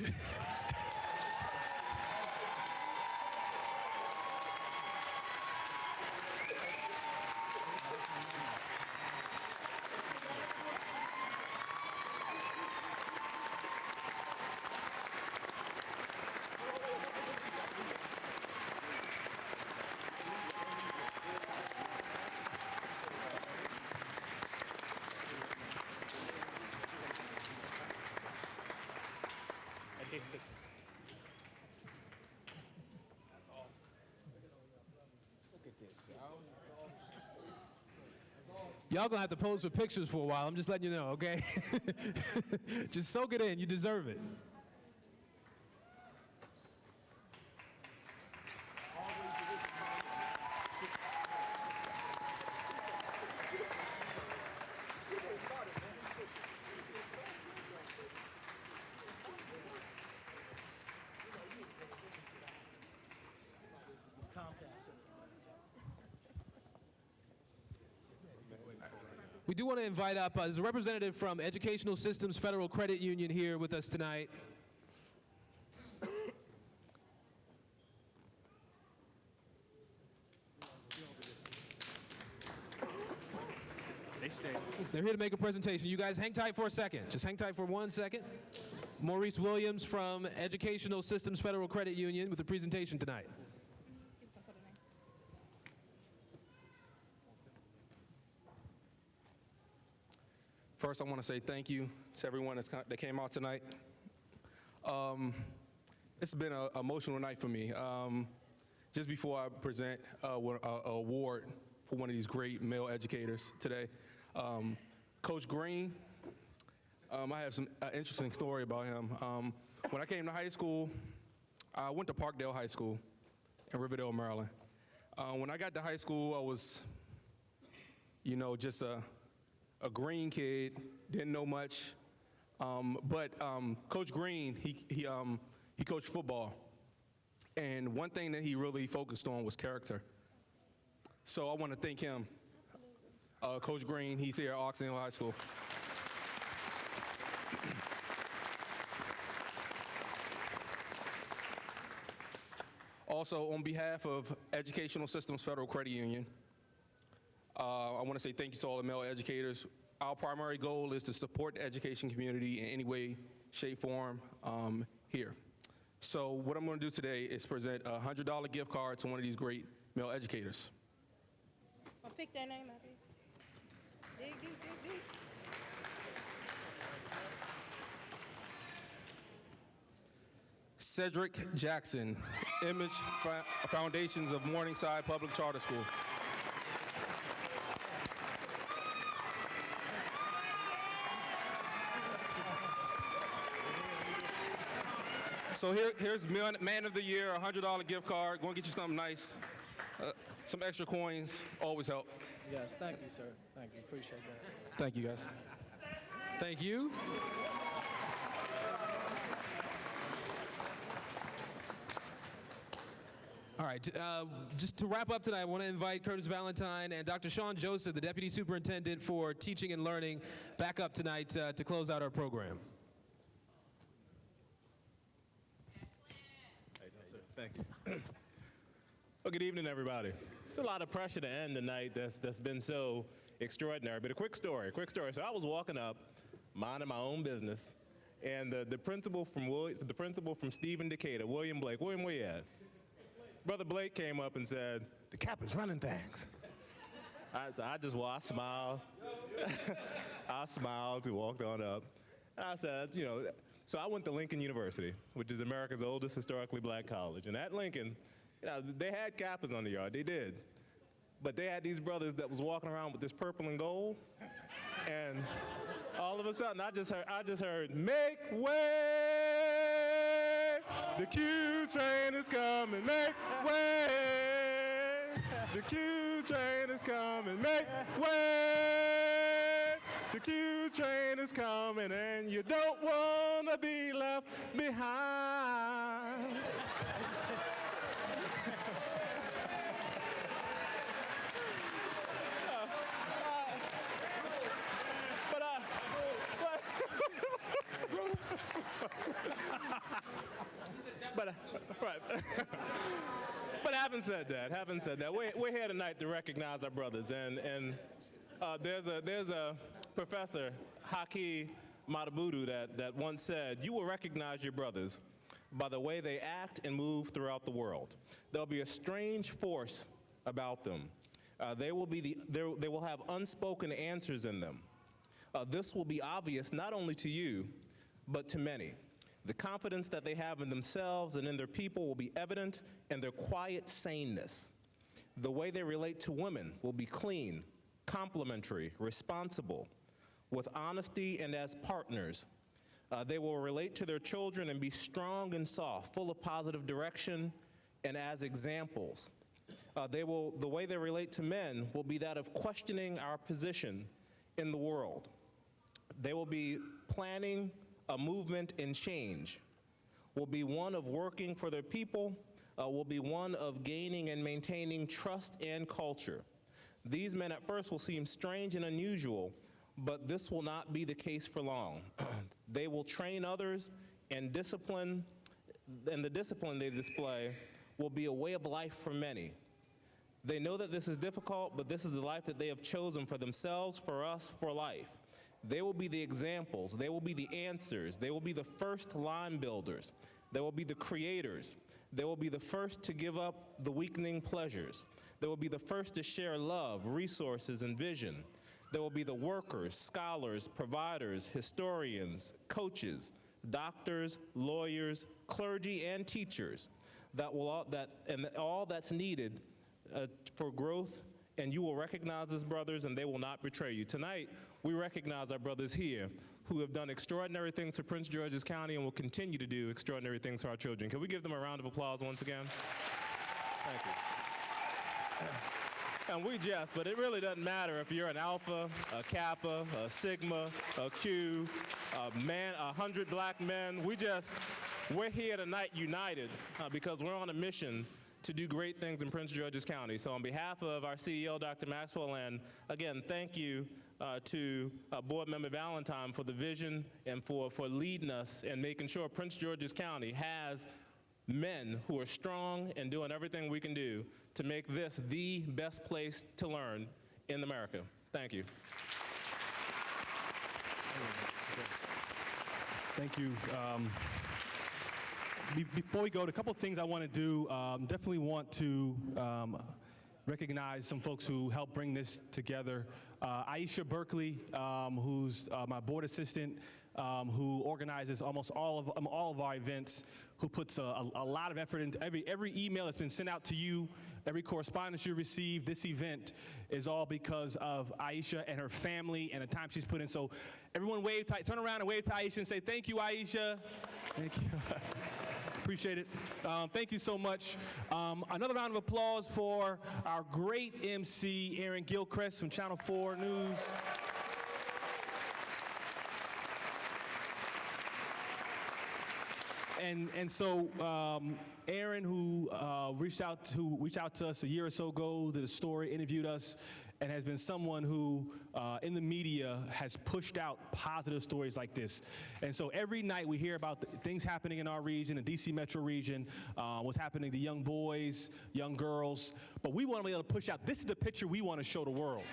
Y'all gonna have to pose for pictures for a while. I'm just letting you know, okay? Just soak it in. You deserve it. We do want to invite up, there's a representative from Educational Systems Federal Credit Union here with us tonight. They stay. They're here to make a presentation. You guys hang tight for a second. Just hang tight for 1 second. Maurice Williams from Educational Systems Federal Credit Union with a presentation tonight. First, I want to say thank you to everyone that came out tonight. It's been an emotional night for me. Just before I present an award for one of these great male educators today, Coach Green, I have some interesting story about him. When I came to high school, I went to Parkdale High School in Riverdale, Maryland. When I got to high school, I was, just a green kid, didn't know much. But Coach Green, he coached football. And one thing that he really focused on was character. So I want to thank him. Coach Green, he's here at Oxon High School. Also, on behalf of Educational Systems Federal Credit Union, I want to say thank you to all the male educators. Our primary goal is to support the education community in any way, shape, form here. So what I'm going to do today is present a $100 gift card to one of these great male educators. I'll pick that name up. Dig, dig, dig, dig. Cedric Jackson, Image Foundations of Morningside Public Charter School. So here's Man of the Year, a $100 gift card. Go and get you something nice. Some extra coins always help. Yes, thank you, sir. Thank you. Appreciate that. Thank you, guys. Thank you. All right, just to wrap up tonight, I want to invite Curtis Valentine and Dr. Sean Joseph, the Deputy Superintendent for Teaching and Learning, back up tonight to close out our program. Thank you. Well, good evening, everybody. It's a lot of pressure to end the night that's been so extraordinary, but a quick story. So I was walking up, minding my own business, and the principal from Stephen Decatur, William Blake. William, where you at? Brother Blake came up and said, "The cap is running things." I smiled. I smiled, walked on up. And I said, so I went to Lincoln University, which is America's oldest historically black college. And at Lincoln, they had Kappas on the yard, they did. But they had these brothers that was walking around with this purple and gold. And all of a sudden, I just heard, "Make way! The Q train is coming, make way! The Q train is coming, make way! The Q train is coming and you don't want to be left behind." But having said that, we're here tonight to recognize our brothers, and there's a professor, Haki Matabudu, that once said, "You will recognize your brothers by the way they act and move throughout the world. There'll be a strange force about them. They will have unspoken answers in them. This will be obvious not only to you, but to many. The confidence that they have in themselves and in their people will be evident in their quiet saneness. The way they relate to women will be clean, complimentary, responsible, with honesty and as partners. They will relate to their children and be strong and soft, full of positive direction and as examples. The way they relate to men will be that of questioning our position in the world. They will be planning a movement and change, will be one of working for their people, will be one of gaining and maintaining trust and culture. These men at first will seem strange and unusual, but this will not be the case for long. They will train others and the discipline they display will be a way of life for many. They know that this is difficult, but this is the life that they have chosen for themselves, for us, for life. They will be the examples, they will be the answers, they will be the first line builders, they will be the creators, they will be the first to give up the weakening pleasures, they will be the first to share love, resources, and vision. They will be the workers, scholars, providers, historians, coaches, doctors, lawyers, clergy, and teachers, and all that's needed for growth, and you will recognize these brothers and they will not betray you. Tonight, we recognize our brothers here who have done extraordinary things for Prince George's County and will continue to do extraordinary things for our children. Can we give them a round of applause once again? Thank you. And we jest, but it really doesn't matter if you're an Alpha, a Kappa, a Sigma, a Q, a man, 100 black men. We're here tonight united because we're on a mission to do great things in Prince George's County. So on behalf of our CEO, Dr. Maxwell, and again, thank you to Board Member Valentine for the vision and for leading us and making sure Prince George's County has men who are strong and doing everything we can do to make this the best place to learn in America. Thank you. Thank you. Before we go, a couple of things I want to do. Definitely want to recognize some folks who helped bring this together. Aisha Berkeley, who's my board assistant, who organizes almost all of our events, who puts a lot of effort into every email that's been sent out to you, every correspondence you receive. This event is all because of Aisha and her family and the time she's put in. So everyone turn around and wave to Aisha and say, thank you, Aisha. Thank you. Appreciate it. Thank you so much. Another round of applause for our great MC, Aaron Gilchrist from Channel 4 News. And so Aaron, who reached out to us a year or so ago, did a story, interviewed us, and has been someone who, in the media, has pushed out positive stories like this. And so every night we hear about things happening in our region, the DC metro region, what's happening to young boys, young girls, but we want to be able to push out, this is the picture we want to show the world.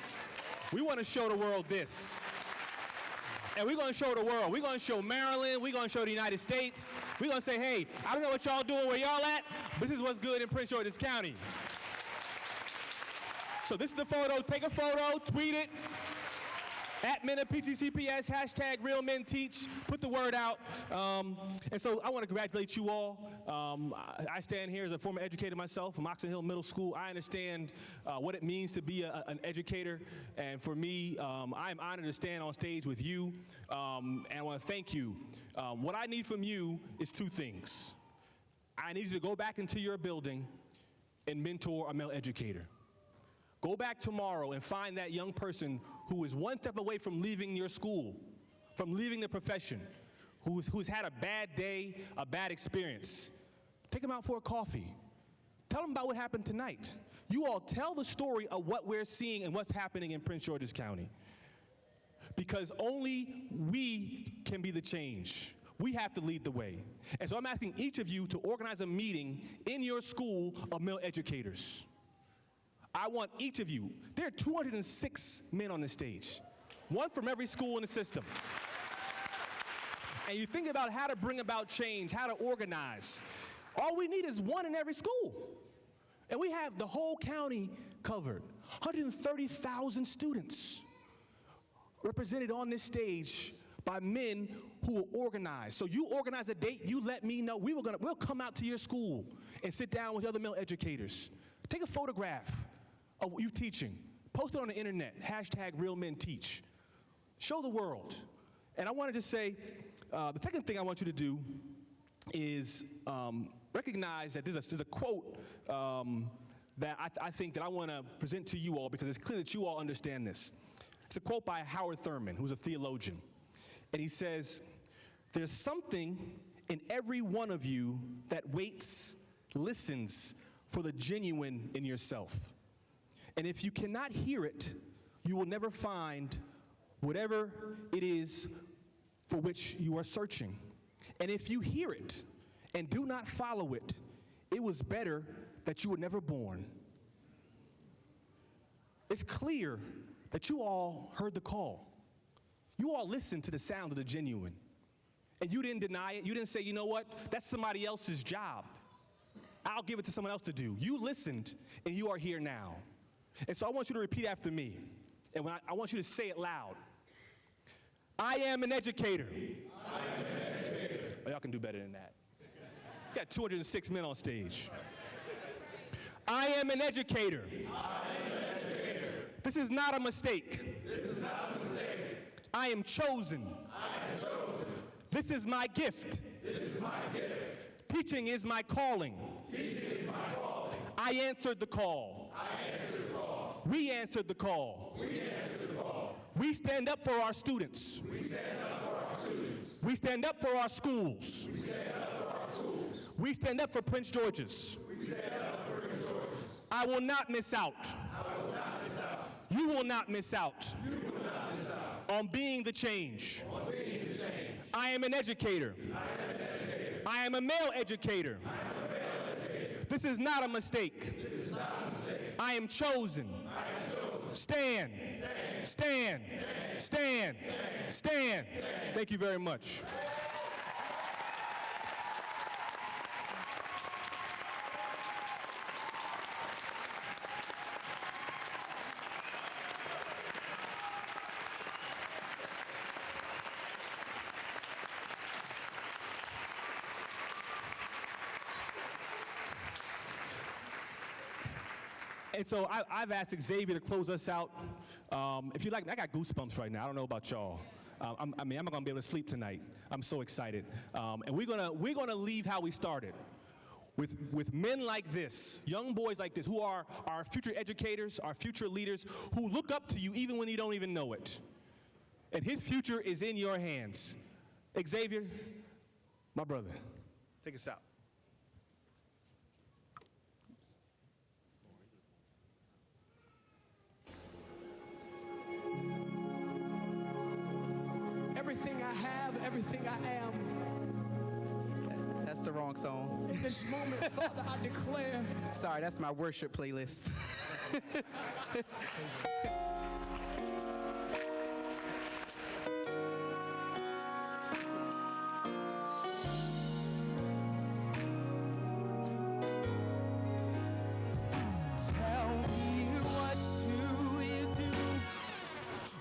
We want to show the world this. And we're going to show the world. We're going to show Maryland. We're going to show the United States. We're going to say, hey, I don't know what y'all doing where y'all at, but this is what's good in Prince George's County. So this is the photo. Take a photo, tweet it, @PGCPS, #RealMenTeach. Put the word out. And so I want to congratulate you all. I stand here as a former educator myself from Oxon Hill Middle School. I understand what it means to be an educator. And for me, I'm honored to stand on stage with you. And I want to thank you. What I need from you is two things. I need you to go back into your building and mentor a male educator. Go back tomorrow and find that young person who is one step away from leaving your school, from leaving the profession, who's had a bad day, a bad experience. Take them out for a coffee. Tell them about what happened tonight. You all tell the story of what we're seeing and what's happening in Prince George's County. Because only we can be the change. We have to lead the way. And so I'm asking each of you to organize a meeting in your school of male educators. I want each of you, there are 206 men on this stage, one from every school in the system. And you think about how to bring about change, how to organize. All we need is one in every school. And we have the whole county covered, 130,000 students represented on this stage by men who will organize. So you organize a date, you let me know. We'll come out to your school and sit down with other male educators. Take a photograph of what you're teaching. Post it on the internet, #RealMenTeach. Show the world. And I wanted to say, the second thing I want you to do is recognize that there's a quote that I think that I want to present to you all because it's clear that you all understand this. It's a quote by Howard Thurman, who's a theologian. And he says, "There's something in every one of you that waits, listens for the genuine in yourself. And if you cannot hear it, you will never find whatever it is for which you are searching. And if you hear it and do not follow it, it was better that you were never born." It's clear that you all heard the call. You all listened to the sound of the genuine. And you didn't deny it. You didn't say, you know what, that's somebody else's job. I'll give it to someone else to do. You listened, and you are here now. And so I want you to repeat after me. And I want you to say it loud. I am an educator. I am an educator. Oh, y'all can do better than that. You got 206 men on stage. I am an educator. I am an educator. This is not a mistake. This is not a mistake. I am chosen. I am chosen. This is my gift. This is my gift. Teaching is my calling. Teaching is my calling. I answered the call. I answered the call. We answered the call. We answered the call. We stand up for our students. We stand up for our students. We stand up for our schools. We stand up for our schools. We stand up for Prince George's. We stand up for Prince George's. I will not miss out. I will not miss out. You will not miss out. You will not miss out. On being the change. On being the change. I am an educator. I am an educator. I am a male educator. I am a male educator. This is not a mistake. This is not a mistake. I am chosen. I am chosen. Stand. Stand. Stand. Stand. Thank you very much. And so I've asked Xavier to close us out. If you like, I got goosebumps right now. I don't know about y'all. I'm not gonna be able to sleep tonight. I'm so excited. And we're gonna leave how we started, with men like this, young boys like this, who are our future educators, our future leaders, who look up to you even when you don't even know it. And his future is in your hands. Xavier, my brother, take us out. Everything I have, everything I am. That's the wrong song. In this moment, Father, I declare. Sorry, that's my worship playlist. Tell me, what do you do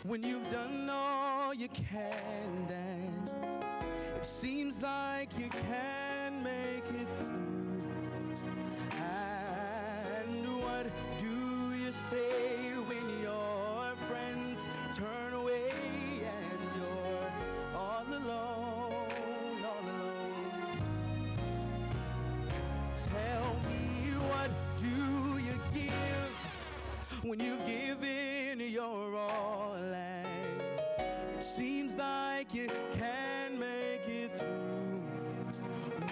when you've done all you can, and it seems like you can't make it through? And what do you say when your friends turn away and you're all alone, all alone? Tell me, what do you give when you've given your all, and it seems like you can't make it through?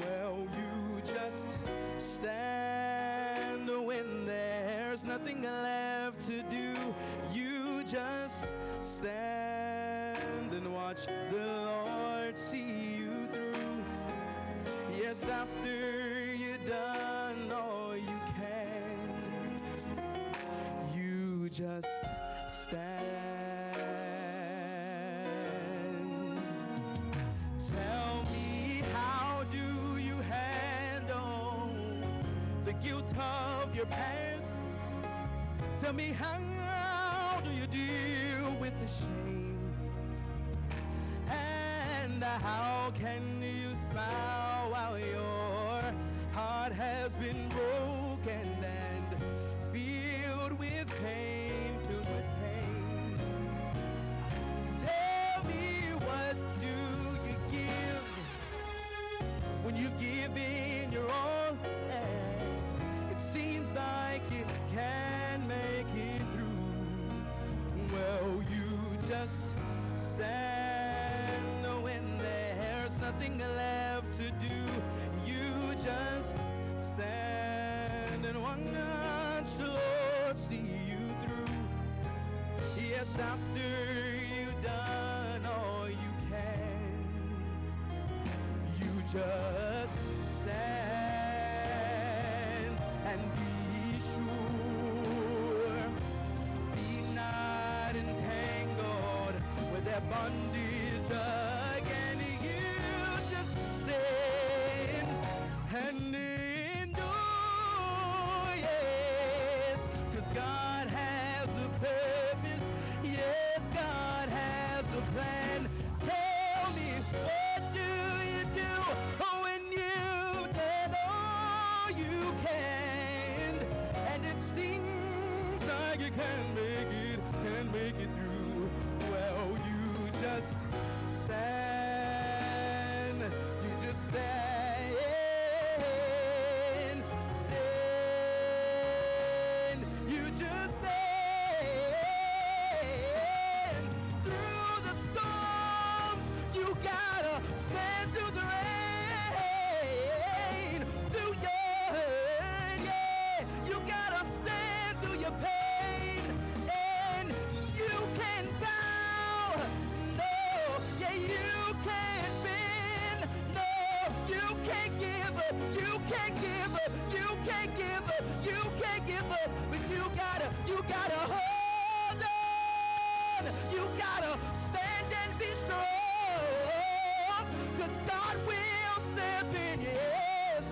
Well, you just stand when there's nothing left to do. You just stand and watch the Lord see you through. after you've done all you can, you just stand. Tell me, how do you handle the guilt of your past? Tell me, how do you deal with the shame? And how can you smile while your heart has been broken and filled with pain, filled with pain? Tell me, what do you give when you've given your all and it seems like it can't make it through? Well, you just stand when there's nothing left to do. You just stand and watch the Lord see you through. Yes, after you've done all you can, you just stand and be sure. Be not entangled with their bondage again. You just stand and endure, yes, 'cause God has a purpose, yes, God has a plan. Tell me, what do you do when you've done all you can and it seems like you can't make it through? Well, you just stand, you just stand, you just stand through the storms. You gotta stand through the rain, through your hurt, yeah. You gotta stand through your pain, and you can bow, no, yeah, you can't bend, no, you can't give up, you can't give up, you can't give up, you can't give up, but you gotta hold on, you gotta stand and be strong, 'cause God will step in, yes,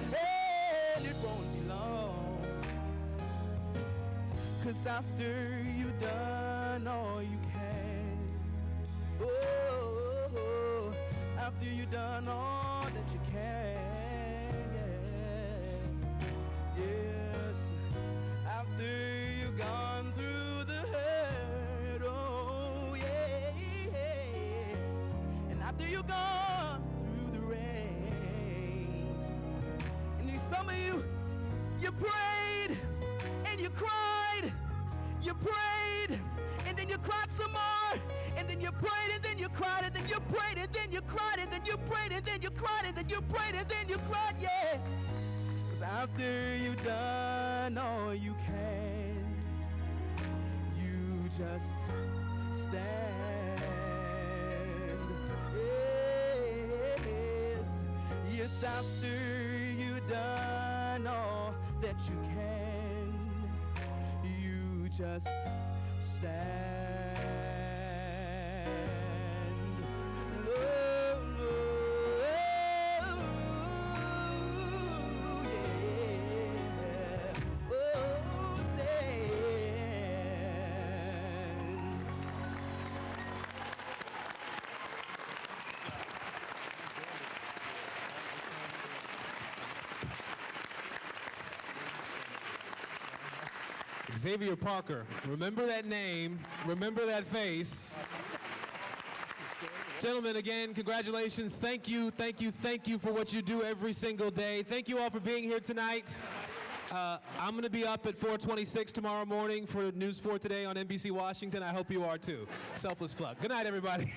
and it won't be long. 'Cause after you've done all you can, oh, after you've done all that you can, yes, yes, after you've gone through the hurt, oh, yes, and after you've gone through the rain, and there's some of you, you prayed and you cried, you prayed, and then you cried some more, and then you prayed, and then you cried, and then you prayed, and then you cried, and then you prayed, and then you cried, and then you prayed, and then you cried, yes. 'Cause after you've done all you can, you just stand. Yes, yes, after you've done all that you can, you just stand. Oh, oh, yeah. Oh, stand. Xavier Parker, remember that name, remember that face. Gentlemen, again, congratulations. Thank you, thank you, thank you for what you do every single day. Thank you all for being here tonight. I'm going to be up at 4:26 tomorrow morning for News 4 Today on NBC Washington. I hope you are too. Selfless plug. Good night, everybody.